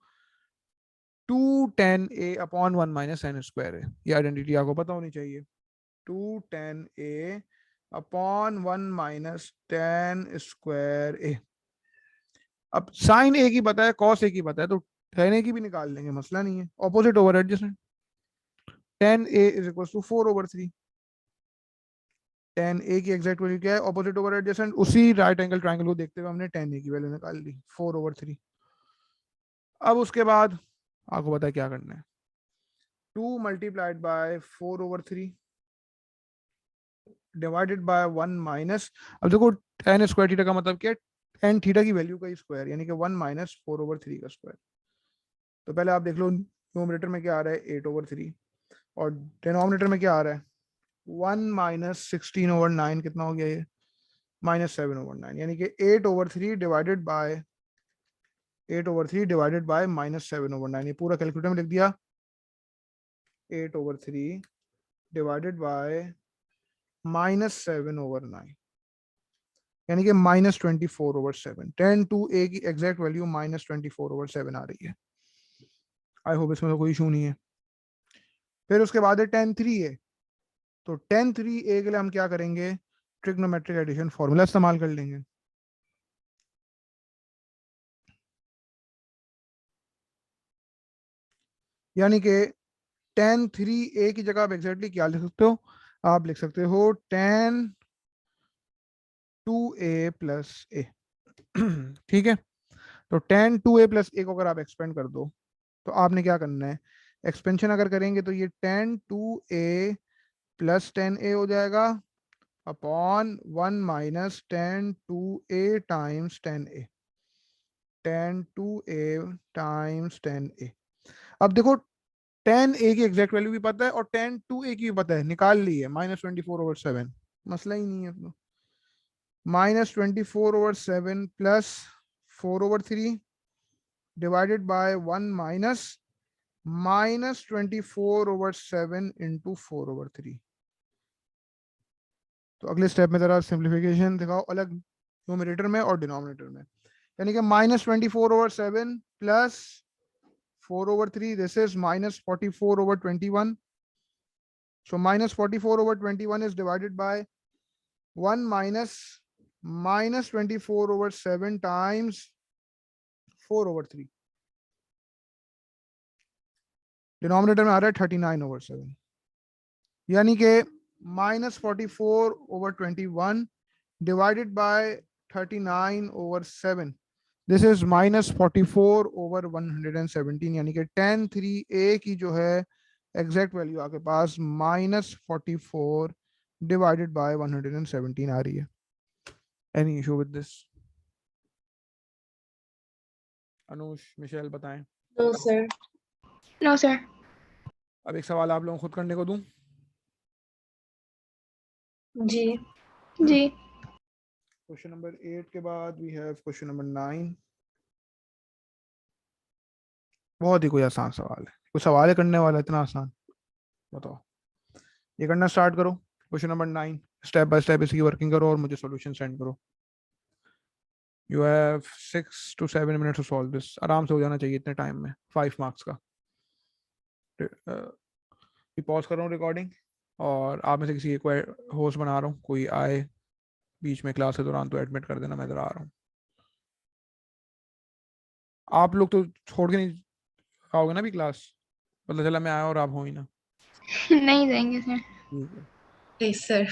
2 tan a upon 1 minus n square है, ये आइडेंटिटी आपको पता होनी चाहिए। 2 tan a upon 1 minus tan square a। अब साइन ए की पता है, कॉस ए की पता है, तो tan a की भी निकाल लेंगे, मसला नहीं है, opposite over adjacent. tan a is equal to 4/3। tan a की एग्जैक्ट वैल्यू क्या है, ऑपोजिट ओवर एडजेसेंट, उसी राइट एंगल ट्रायंगल को देखते हुए हमने tan a की वैल्यू निकाल ली 4/3। अब उसके बाद आपको पता है क्या करना है, 2 multiplied by 4/3 divided by 1 minus, अब देखो tan स्क्वायर थीटा का मतलब क्या है, tan थीटा की वैल्यू का स्क्वायर, यानी कि 1 माइनस 4/3 का स्क्वायर। तो पहले आप देख लो न्यूमरेटर में क्या आ रहा है 8/3 और डिनोमिनेटर में क्या आ रहा है 1 माइनस 16/9, कितना हो गया ये -7/9, यानी कि 8/3 डिवाइडेड बाय 8/3 डिवाइडेड बाय -7/9, ये पूरा कैलकुलेटर में लिख दिया। 8/3 डिवाइडेड बाय -7/9 यानी कि -24/7। tan 2a की एग्जैक्ट वैल्यू -24/7 आ रही है। आई होप इसमें तो कोई इशू नहीं है। फिर उसके बाद है tan 3a, तो tan 3a के लिए हम क्या करेंगे, ट्रिग्नोमेट्रिक एडिशन फॉर्मूला इस्तेमाल कर लेंगे। यानी कि tan 3a की जगह आप एग्जैक्टली क्या लिख सकते हो, आप लिख सकते हो tan 2a प्लस a। ठीक है, तो tan 2a प्लस a को अगर आप एक्सपेंड कर दो तो आपने क्या करना है, एक्सपेंशन अगर करेंगे तो ये tan 2a plus tan a हो जाएगा upon 1 minus tan 2a times tan a, tan 2a times tan a। अब देखो tan a की एग्जैक्ट वैल्यू भी पता है और tan 2a की भी पता है, निकाल ली है -24/7, मसला ही नहीं है अपना। -24/7 plus 4/3 divided by 1 minus -24/7 into 4/3। तो अगले स्टेप में जरा सिंप्लीफिकेशन दिखाओ, अलग न्यूमरेटर में और डिनोमिनेटर में, यानी कि -24/7 plus 4/3, this is -44/21. So -44/21 is divided by 1 minus -24/7 times 4/3। Denominator में आ रहा है 39/7, यानी कि -44/21 डिवाइडेड बाय 39/7, दिस इज -44/117, यानी कि tan 3a की जो है एग्जैक्ट वैल्यू आपके पास -44 divided by 117 आ रही है. Any issue with this? Anush, Michelle बताएं. No, sir. No, sir. अब एक सवाल आप लोगों को खुद करने को दूं. जी. जी. क्वेश्चन नंबर 8 के बाद वी हैव क्वेश्चन नंबर 9. बहुत ही कोई आसान सवाल है. कोई सवाल है करने वाला इतना आसान? बताओ. ये करना स्टार्ट करो. Question number 9 step by step इसकी वर्किंग करो और मुझे सॉल्यूशन सेंड करो. You have 6 to 7 minutes to solve this. आराम से हो जाना चाहिए इतने टाइम में. 5 मार्क्स का. पॉज कर रहा हूँ रिकॉर्डिंग और आप में से किसी एक को होस्ट बना रहा हूँ. कोई आए बीच में क्लास के दौरान तो एडमिट कर देना, मैं इधर आ रहा हूँ. आप लोग तो छोड़ के नहीं आओगे ना भी क्लास? पता चला मैं आया और आप हो ही ना. नहीं देंगे सर. ठीक है. Yes, sir.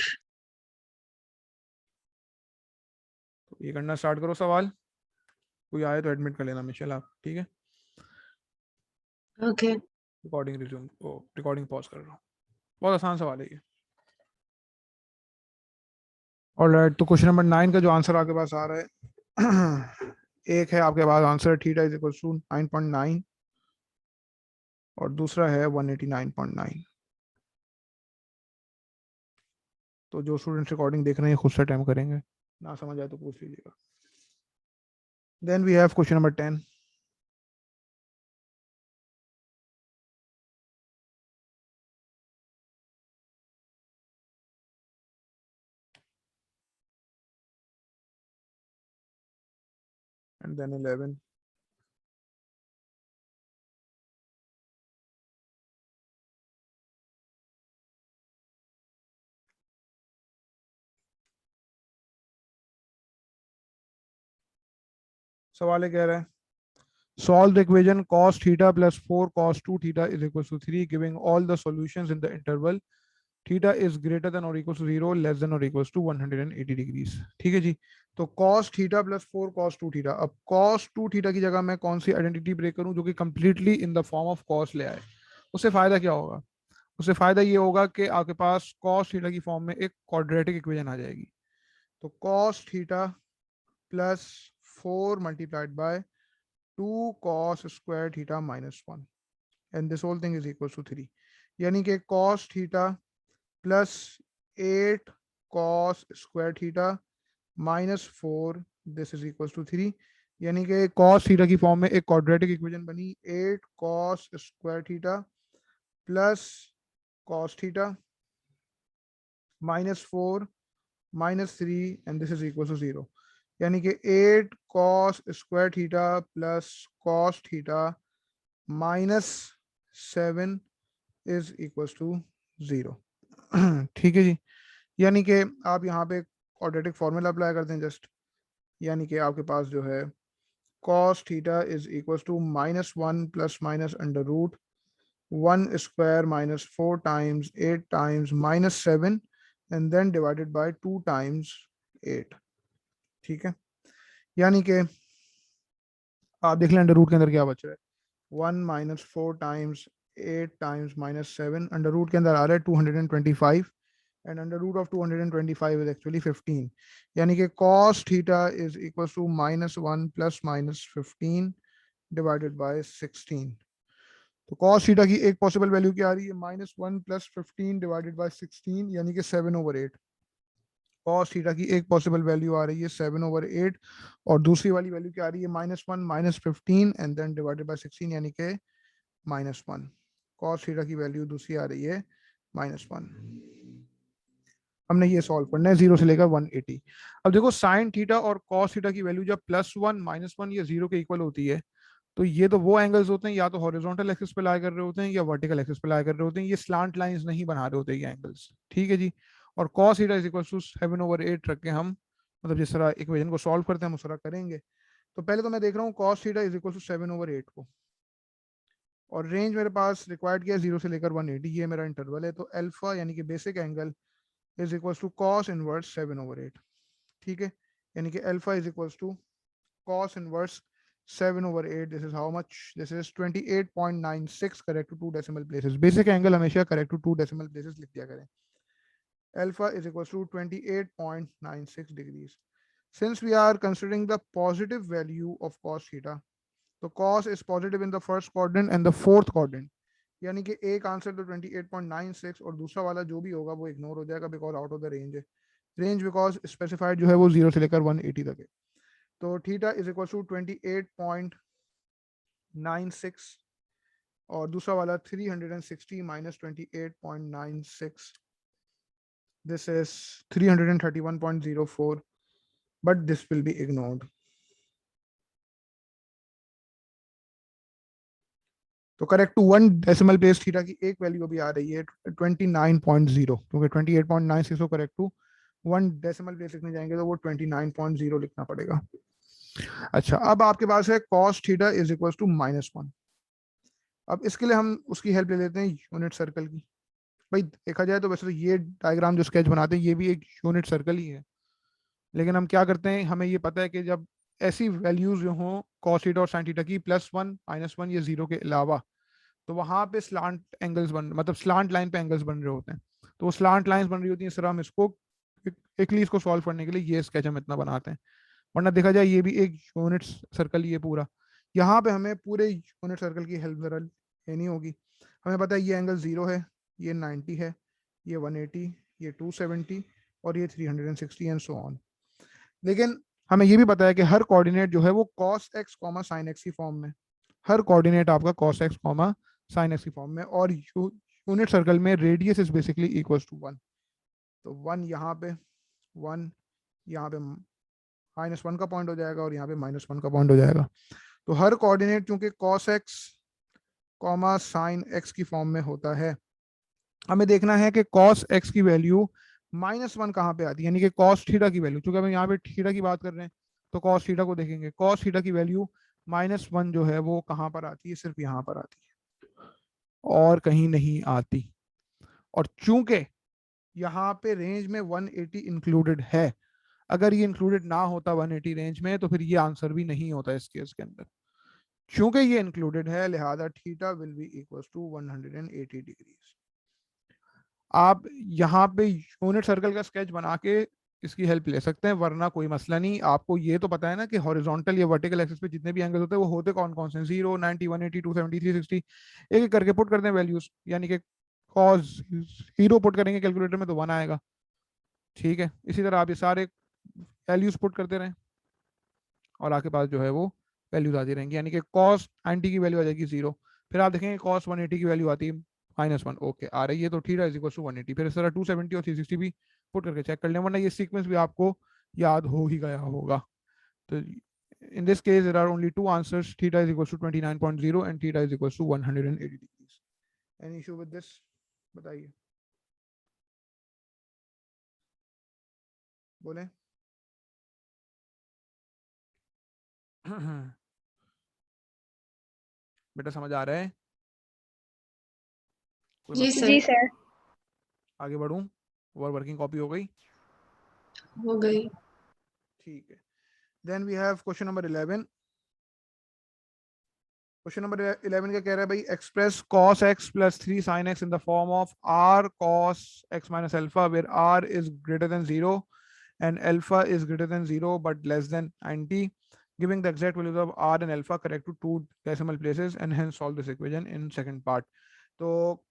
तो ये करना स्टार्ट करो सवाल. कोई आए तो एडमिट कर लेना मिशेल आप. ठीक है. Okay. Recording resume recording pause कर रहा हूँ. बहुत आसान सवाल है ये. ऑलराइट, तो क्वेश्चन नंबर 9 का जो आंसर आपके पास आ रहा है एक है आपके पास answer theta is equal to 9.9 और दूसरा है 189.9. तो जो स्टूडेंट्स रिकॉर्डिंग देख रहे हैं खुद से अटेम्प्ट करेंगे. ना समझ आए तो पूछ लीजिएगा. Then we have question number 10. and then 11. सवाल ये कह रहा है solve the equation cos theta plus 4 cos 2 theta is equal to 3 giving all the solutions in the interval theta is greater than or equal to 0 less than or equals to 180 degrees. ठीक है जी. तो cos theta plus 4 cos 2 theta. अब cos 2 theta की जगह मैं कौन सी identity break करूं जो कि completely in the form of cos ले आए. उससे फायदा क्या होगा? उससे फायदा ये होगा कि आपके पास cos थीटा की फॉर्म में एक क्वाड्रेटिक इक्वेशन आ जाएगी. तो cos theta plus 4 multiplied by 2 cos square theta minus 1 and this whole thing is equal to 3. यानी कि cos theta plus 8 cos square theta minus 4 this is equal to 3. यानी कि cos थीटा की form में एक क्वाड्रेटिक इक्वेशन बनी 8 cos square theta plus cos theta minus 4 minus 3 and this is equal to 0. यानी कि 8 cos square theta plus cos theta minus 7 is equal to 0. ठीक है जी. यानी कि आप यहाँ पे क्वाड्रेटिक फॉर्मूला अप्लाई करते हैं जस्ट. यानी कि आपके पास जो है cos theta is equal to minus 1 plus minus under root 1 square minus 4 times 8 times minus 7 and then divided by 2 times 8. ठीक है. यानी कि आप देख लें अंडर रूट के अंदर क्या बच रहा है. 1 minus 4 times 8 times minus 7 under root के अंदर आ रहा है 225 and under root of 225 is actually 15. यानी कि cos theta is equal to minus 1 plus minus 15 divided by 16. तो cos थीटा की एक पॉसिबल वैल्यू क्या आ रही है? माइनस 1 प्लस 15 डिवाइडेड बाय 16 यानी कि 7/8. cos थीटा की एक पॉसिबल वैल्यू आ रही है 7/8 और दूसरी वाली वैल्यू क्या आ रही है? Minus 1 minus 15 and then divided by 16 यानी कि माइनस 1. cos थीटा की वैल्यू दूसरी आ रही है माइनस 1. हमने ये सॉल्व करना है 0 से लेकर 180. अब देखो साइन थीटा और cos थीटा की वैल्यू जब +1 -1 या 0 के इक्वल होती है तो ये तो वो एंगल्स होते हैं या तो हॉरिजॉन्टल एक्सिस पे लाई कर रहे होते हैं या वर्टिकल एक्सिस पे लाई कर रहे होते हैं. ये स्लांट लाइंस नहीं बना रहे होते ये एंगल्स. ठीक है जी. और cos theta is equal to 7/8 रख के हम मतलब जिस तरह इक्वेशन को सॉल्व करते हैं हम उस तरह करेंगे. तो पहले तो मैं देख रहा हूँ cos theta is equal to 7/8 को और रेंज मेरे पास रिक्वायर्ड किया 0 से लेकर 180. ये मेरा इंटरवल है. तो अल्फा यानी कि basic angle is equal to cos inverse 7/8. ठीक है. यानी कि alpha is equal to cos inverse 7/8. This is how much? This is 28.96 correct to 2 decimal places. Basic angle हमेशा correct to 2 decimal places लिख दिया करें. alpha is equals to 28.96 degrees. Since we are considering the positive value of cos theta, तो cos is positive in the first quadrant and the fourth quadrant, यानी कि एक answer तो 28.96 और दूसरा वाला जो भी होगा वो इग्नोर हो जाएगा because out of the range है. रेंज बिकॉज स्पेसिफाइड जो है वो 0 से लेकर 180 तक है. तो थीटा इज इक्वल टू 28.96 और दूसरा वाला 360 minus 28.96. This is 331.04, but this will be ignored. तो correct to one decimal place theta की एक वैल्यू अभी आ रही है 29.0, क्योंकि 28.96 को correct to one decimal place लिखने जाएंगे तो वो 29.0 लिखना पड़ेगा. अच्छा, अब आपके पास है cos theta is equal to -1. अब इसके लिए हम उसकी हेल्प ले लेते हैं यूनिट सर्कल की. भाई देखा जाए तो वैसे तो ये डायग्राम जो स्केच बनाते हैं ये भी एक यूनिट सर्कल ही है, लेकिन हम क्या करते हैं, हमें ये पता है कि जब ऐसी वैल्यूज जो हों cos थीटा और sin थीटा की +1 -1 ये 0 के अलावा, तो वहां पे स्लांट एंगल्स मतलब स्लांट लाइन पे एंगल्स बन रहे होते हैं. तो वो स्लांट लाइंस बन रही होती हैं, इस तरह हम इसको क्विकली इसको सॉल्व करने के लिए ये स्केच हम इतना बनाते हैं. वरना देखा जाए ये भी एक यूनिट सर्कल ही है पूरा. यहाँ पे हमें पूरे यूनिट सर्कल की हेल्प जरा लेनी होगी. हमें पता है ये एंगल 0 है, ये 90 है, ये 180, ये 270 और ये 360 एंड सो ऑन. लेकिन हमें ये भी पता है कि हर कोऑर्डिनेट जो है वो cos x, sin x की फॉर्म में, हर कोऑर्डिनेट आपका cos x, sin x की फॉर्म में, और यूनिट सर्कल में radius is basically equals to 1. तो 1 यहाँ पे, 1 यहाँ पे -1 का पॉइंट हो जाएगा और यहाँ पे -1 का पॉइंट हो जाएगा. तो हर कोऑर्डिनेट चूंकि cos x, sin x की फॉर्म में होता है, हमें देखना है कि cos x की वैल्यू -1 कहाँ पे आती है, यानी कि cos थीटा की वैल्यू, क्योंकि हम यहाँ पे थीटा की बात कर रहे हैं तो cos थीटा को देखेंगे. cos थीटा की वैल्यू -1 जो है वो कहाँ पर आती है, सिर्फ यहाँ पर आती है और कहीं नहीं आती. और चूंकि यहाँ पे रेंज में 180 इंक्लूडेड है, अगर ये इंक्लूडेड ना होता 180 रेंज में तो फिर ये आंसर भी नहीं होता इस केस के अंदर. चूंकि ये इंक्लूडेड है लिहाजा theta will be equal to 180 degrees. आप यहाँ पे यूनिट सर्कल का स्केच बना के इसकी हेल्प ले सकते हैं, वरना कोई मसला नहीं. आपको ये तो पता है ना कि हॉरिजॉन्टल या वर्टिकल एक्सिस पे जितने भी एंगल होते हैं वो होते कौन कौन से, 0, 90, 180, 270, 360, एक एक करके पुट करते हैं वैल्यूज. यानी कि cos 0 पुट करेंगे कैलकुलेटर में तो 1 आएगा. ठीक है, इसी तरह आप ये सारे वैल्यूज पुट करते रहें और आपके पास जो है वो वैल्यूज आती रहेंगी. यानी कि cos 90 की वैल्यू आ जाएगी 0, फिर आप देखेंगे cos 180 की वैल्यू आती है -1. ओके, आ रही है तो थीटा इज इक्वल टू 180. फिर इस तरह 270 और 360 भी पुट करके चेक कर लें, वरना ये सीक्वेंस भी आपको याद हो ही गया होगा. तो in this case there are only two answers, theta is equal to 29.0 and theta is equal to 180 degrees. Any issue with this, बताइए, बोलें. बेटा समझ आ रहा है? कोई जी मसला? जी सर, सर. आगे बढ़ूं? और वर्किंग कॉपी हो गई? हो गई. ठीक है. Then we have question number 11. Question number 11 क्या कह रहा है भाई, express cos x plus 3 sin x in the form of r cos x minus alpha where r is greater than 0 and alpha is greater than 0 but less than 90, giving the exact values of r and alpha correct to 2 decimal places and hence solve this equation in second part. तो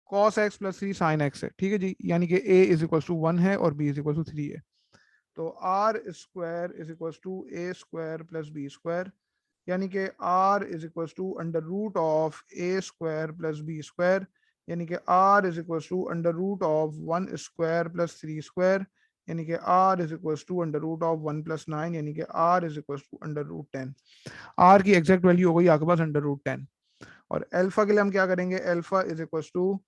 cos x plus 3 sin x है, ठीक है जी, यानी कि a is equals to 1 है और b is equals to 3 है. तो r square is equals to a square plus b square, यानी कि r is equal to under root of a square plus b square, यानी कि r is equal to under root of 1 square plus 3 square, यानी कि r is equal to under root of 1 plus 9, यानी कि r is equal to under root 10. r की exact value हो गई आपके पास अंडर रूट 10. और अल्फा के लिए हम क्या करेंगे, alpha is equal to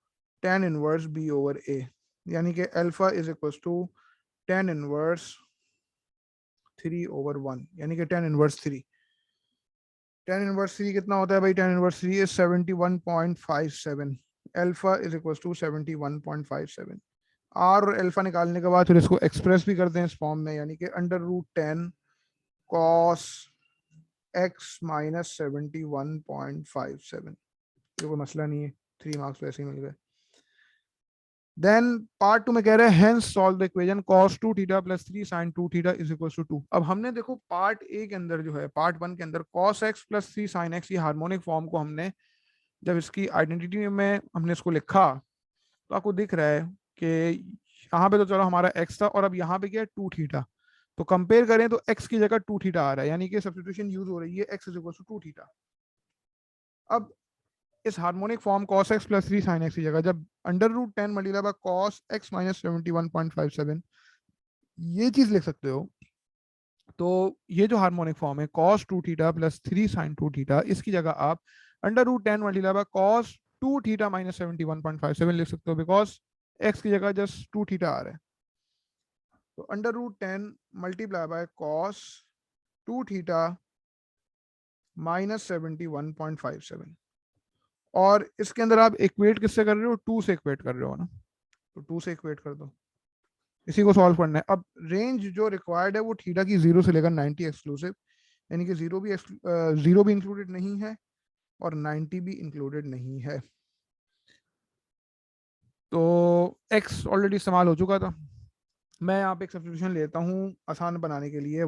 10 inverse b over a, यानी कि alpha is equal to 10 inverse 3 over 1, यानी कि 10 इनवर्स 3. 10 इनवर्स 3 कितना होता है भाई, 10 inverse 3 is 71.57. Alpha is equal to 71.57. R और अल्फा निकालने के बाद फिर इसको एक्सप्रेस भी करते हैं इस फॉर्म में, यानी कि under root 10 cos x minus 71.57. ये कोई मसला नहीं है, 3 मार्क्स वैसे ही मिल गए. देन पार्ट 2 में कह रहे हैं hence solve the equation cos 2 theta plus 3 sin 2 theta is equal to 2। अब हमने देखो पार्ट ए के अंदर जो है, पार्ट 1 के अंदर cos x plus 3 sin x, ये हार्मोनिक फॉर्म को हमने जब इसकी आइडेंटिटी में हमने इसको लिखा तो आपको दिख रहा है कि यहाँ पे तो चलो हमारा x था और अब यहाँ पे क्या है 2 थीटा। तो कंपेयर करें तो x की जगह 2 थीटा आ रहा है, यानी कि सब्स्टिट्यूशन यूज हो रही है x is equal to 2 theta. अब इस harmonic form cos x plus 3 sin x की जगह जब under root 10 multiply by cos x minus 71.57 ये चीज लिख सकते हो। तो ये जो हार्मोनिक फॉर्म है cos 2 theta plus 3 sin 2 theta, इसकी जगह आप under root 10 multiply by cos 2 theta minus 71.57 लिख सकते हो, बिकॉज x की जगह जस्ट 2 थीटा आ रहा है। तो under root 10 multiply by cos 2 theta minus 71.57, और इसके अंदर आप इक्वेट किससे कर रहे हो, 2 से इक्वेट कर रहे हो ना, तो 2 से इक्वेट कर दो। इसी को सॉल्व करना है। अब रेंज जो रिक्वायर्ड है वो थीटा की 0 से लेकर 90 एक्सक्लूसिव, यानी कि 0 भी इंक्लूडेड नहीं है और 90 भी इंक्लूडेड नहीं है। तो x ऑलरेडी इस्तेमाल हो चुका था, मैं यहाँ पे एक सब्स्टिट्यूशन लेता हूँ आसान बनाने के लिए,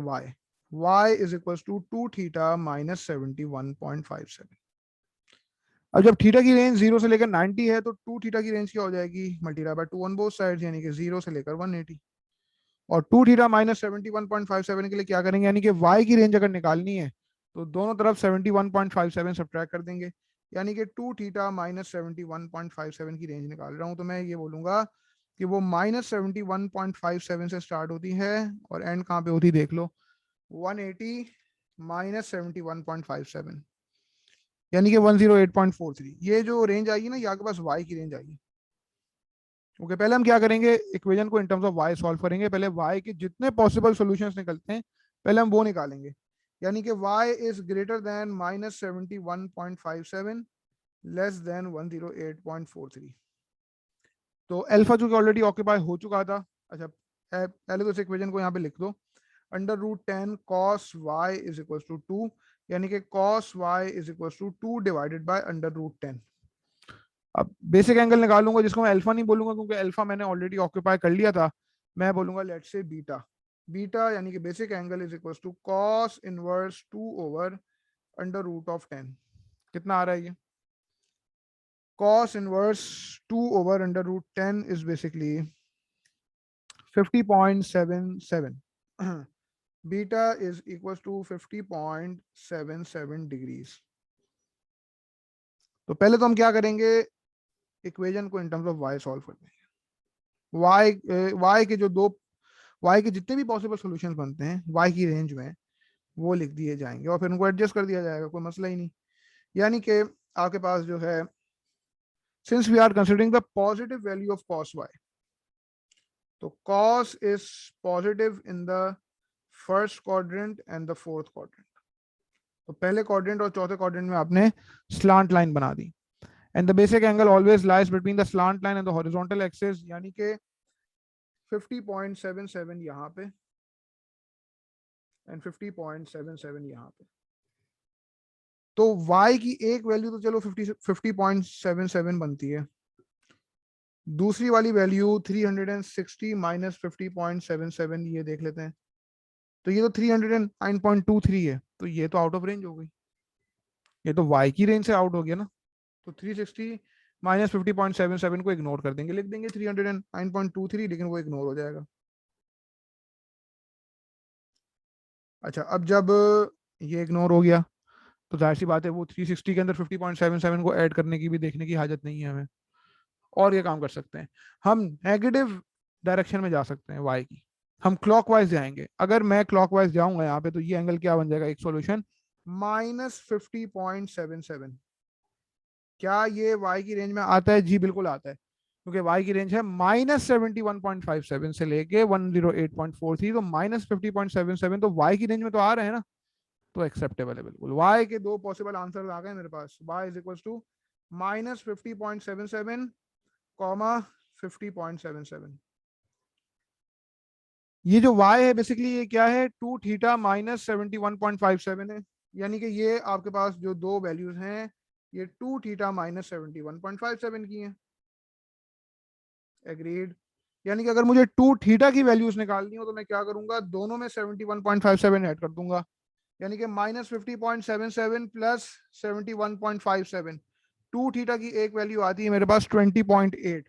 y is equal to 2 theta minus 71.57। अब जब थीटा की रेंज 0 से लेकर 90 है तो 2 थीटा की रेंज क्या हो जाएगी, multiply by 2 on both sides, यानी कि 0 से लेकर 180। और 2 थीटा माइनस 71.57 के लिए क्या करेंगे, यानी कि y की रेंज अगर निकालनी है तो दोनों तरफ 71.57 सब्ट्रैक्ट कर देंगे, यानी कि 2 थीटा माइनस 71.57 की रेंज निकाल रहा हूं। तो मैं ये बोलूंगा कि वो माइनस 71.57 से स्टार्ट होती है और एंड कहाँ पे होती है देख लो, 180 माइनस 71.57, यानी कि 108.43। ये जो रेंज आएगी ना, ये आपके पास y की रेंज आएगी। ओके, पहले हम क्या करेंगे, इक्वेशन को in terms of y solve करेंगे। पहले y के जितने पॉसिबल सॉल्यूशंस निकलते हैं पहले हम वो निकालेंगे, यानी कि y is greater then minus 71.57 less than 108.43। तो अल्फा चूंकि ऑलरेडी ऑक्यूपाई हो चुका था, अच्छा पहले तो इस इक्वेशन को यहाँ पे लिख दो, under root 10 cos y is equal to 2, यानी कि cos y is equal to 2 divided by under root 10। अब बेसिक एंगल निकालूंगा जिसको मैं अल्फा नहीं बोलूंगा क्योंकि अल्फा मैंने ऑलरेडी ऑक्यूपाई कर लिया था, मैं बोलूंगा लेट्स से बीटा। बीटा यानी कि basic angle is equal to cos inverse 2 over under root of 10। कितना आ रहा है ये, cos inverse 2 over under root 10 is basically 50.77। Beta is equal to 50.77 degrees. तो पहले तो हम क्या करेंगे, इक्वेशन को in terms of y solve करते हैं। y के जो दो y के जितने भी पॉसिबल सॉल्यूशंस बनते हैं y की रेंज में वो लिख दिए जाएंगे और फिर उनको एडजस्ट कर दिया जाएगा, कोई मसला ही नहीं। यानी कि आपके पास जो है, since we are considering the positive value of cos y, तो cos is positive in the first quadrant and the fourth quadrant. तो पहले क्वाड्रेंट और चौथे क्वाड्रेंट में आपने स्लांट लाइन बना दी, and the basic angle always lies between the slant line and the horizontal axis, यानी कि 50.77 यहाँ पे and 50.77 यहाँ पे। तो y की एक वैल्यू तो चलो 50.77 बनती है, दूसरी वाली वैल्यू 360 माइनस 50.77 ये देख लेते हैं, तो ये तो 309.23 है, तो ये तो आउट ऑफ रेंज हो गई, ये तो y की रेंज से आउट हो गया ना। तो 360 माइनस 50.77 को इग्नोर कर देंगे, लिख देंगे 309.23, लेकिन वो इग्नोर हो जाएगा। अच्छा, अब जब ये इग्नोर हो गया तो जाहिर सी बात है वो 360 के अंदर 50.77 को ऐड करने की भी देखने की हाजत नहीं है हमें। और ये काम कर सकते हैं, हम नेगेटिव डायरेक्शन में जा सकते हैं y की, हम क्लॉकवाइज जाएंगे। अगर मैं क्लॉकवाइज जाऊंगा यहाँ पे तो ये एंगल क्या बन जाएगा, एक सॉल्यूशन माइनस 50.77। क्या ये y की रेंज में आता है, जी बिल्कुल आता है, क्योंकि y की रेंज है माइनस 71.57 से लेके 108.43, तो माइनस 50.77 तो y की रेंज में तो आ रहे हैं ना, तो एक्सेप्टेबल है बिल्कुल। y के दो पॉसिबल आंसर आ गए मेरे पास, y is equal to minus 50.77 comma 50.77। ये जो y है बेसिकली ये क्या है, 2 थीटा माइनस 71.57 है, यानी कि ये आपके पास जो दो वैल्यूज हैं ये 2 थीटा माइनस 71.57 की हैं। एग्रीड। यानी कि अगर मुझे 2 थीटा की वैल्यूज निकालनी हो तो मैं क्या करूंगा, दोनों में 71.57 ऐड कर दूंगा, यानी कि -50.77 प्लस 71.57। 2 थीटा की एक वैल्यू आती है मेरे पास 20.8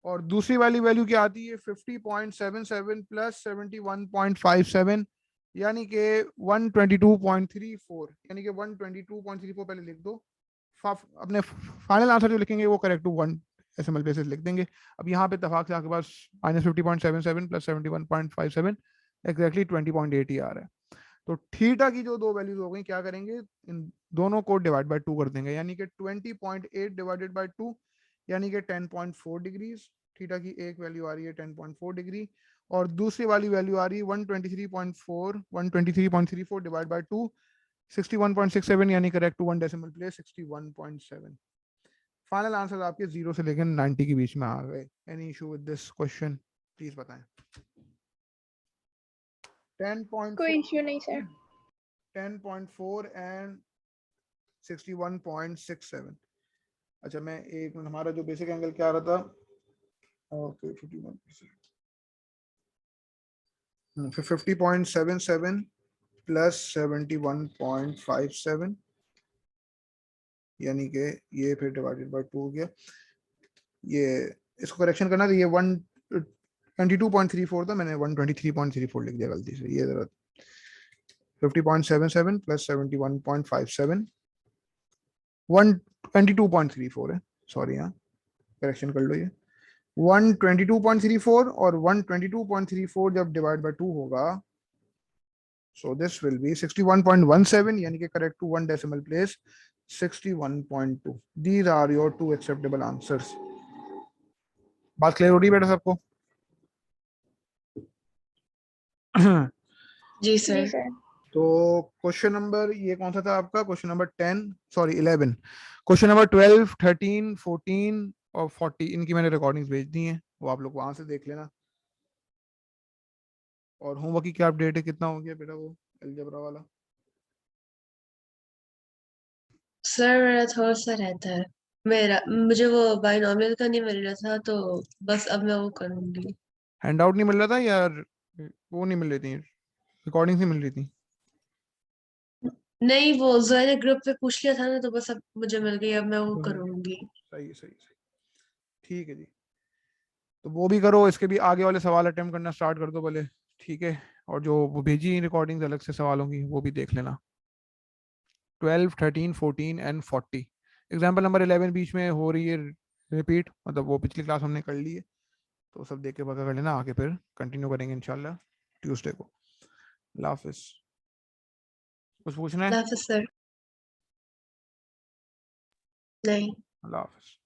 और दूसरी वाली वैल्यू क्या आती है 50.77 प्लस 71.57 यानी कि 122.34, यानी कि 122.34 पहले लिख दो। अपने फाइनल आंसर जो लिखेंगे वो करेक्ट टू 1 डेसिमल प्लेसेस लिख देंगे। अब यहाँ पे इत्तेफाक से आपके पास -50.77 प्लस 71.57 एग्जैक्टली 20.8 ही आ रहा है। तो थीटा की जो दो वैल्यूज हो गई, क्या करेंगे, इन दोनों को डिवाइड बाय 2 कर देंगे, यानी कि 20.8 डिवाइडेड बाय 2 यानी कि 10.4 डिग्रीज। थीटा की एक वैल्यू आ रही है 10.4 डिग्री और दूसरी वाली वैल्यू आ रही है 123.34 डिवाइड बाय 2 61.67 यानी correct to 1 decimal place 61.7। Final answer आपके 0 से लेकर 90 के बीच में आ गए। Any issue with this question please बताएं। 10.4 कोई इश्यू नहीं सर। 10.4 एंड 61.67। अच्छा मैं एक मिनट, हमारा जो बेसिक एंगल क्या आ रहा था, ओके 50.77 प्लस 71.57 यानी कि ये फिर डिवाइडेड बाय 2 हो गया। ये इसको करेक्शन करना था, ये 122.34 था, मैंने 123.34 लिख दिया गलती से। ये जरा 50.77 प्लस 71.57 122.34 है, सॉरी यहाँ करेक्शन कर लो। ये 122.34 और 122.34 जब डिवाइड बाय 2 होगा, so this will be 61.17 यानी कि correct to 1 decimal place 61.2। these are your 2 acceptable answers। बात क्लियर हो रही है बेटा सबको? जी जी सर। सर। तो क्वेश्चन नंबर ये कौन सा था आपका, question number 10 sorry 11, question number 12 13 14 और 40 इनकी मैंने रिकॉर्डिंग्स भेज दी हैं, वो आप लोग वहां से देख लेना। और होमवर्क की क्या अपडेट है, कितना हो गया बेटा वो अलजेब्रा वाला? सर मेरा थोड़ा सा रहता है, मेरा मुझे वो बाइनोमियल का नहीं मिल रहा था तो बस अब मैं वो करूंगी। हैंड आउट नहीं मिल रहा था या वो नहीं मिल रही थी, रिकॉर्डिंग्स नहीं मिल रही थी? नहीं, वो जोया ने ग्रुप पे पूछ लिया था ना, तो बस अब मुझे मिल गई, अब मैं वो तो मिल गई। करूंगी। सही सही सही, ठीक है जी। तो वो भी करो, इसके भी आगे वाले सवाल अटेम्प्ट करना स्टार्ट कर दो भले, ठीक है। और जो वो भेजी रिकॉर्डिंग्स अलग से सवालों की वो भी देख लेना। 12 13 14 एंड 40, एग्जाम्पल नंबर 11 बीच में हो रही है रिपीट, मतलब वो पिछली क्लास हमने कर ली है, तो सब देख के पता कर लेना, आगे फिर कंटिन्यू करेंगे इंशाल्लाह ट्यूसडे को। अल्लाह हाफिज। कुछ पूछना है? अल्लाह हाफिज सर। नहीं। अल्लाह हाफिज।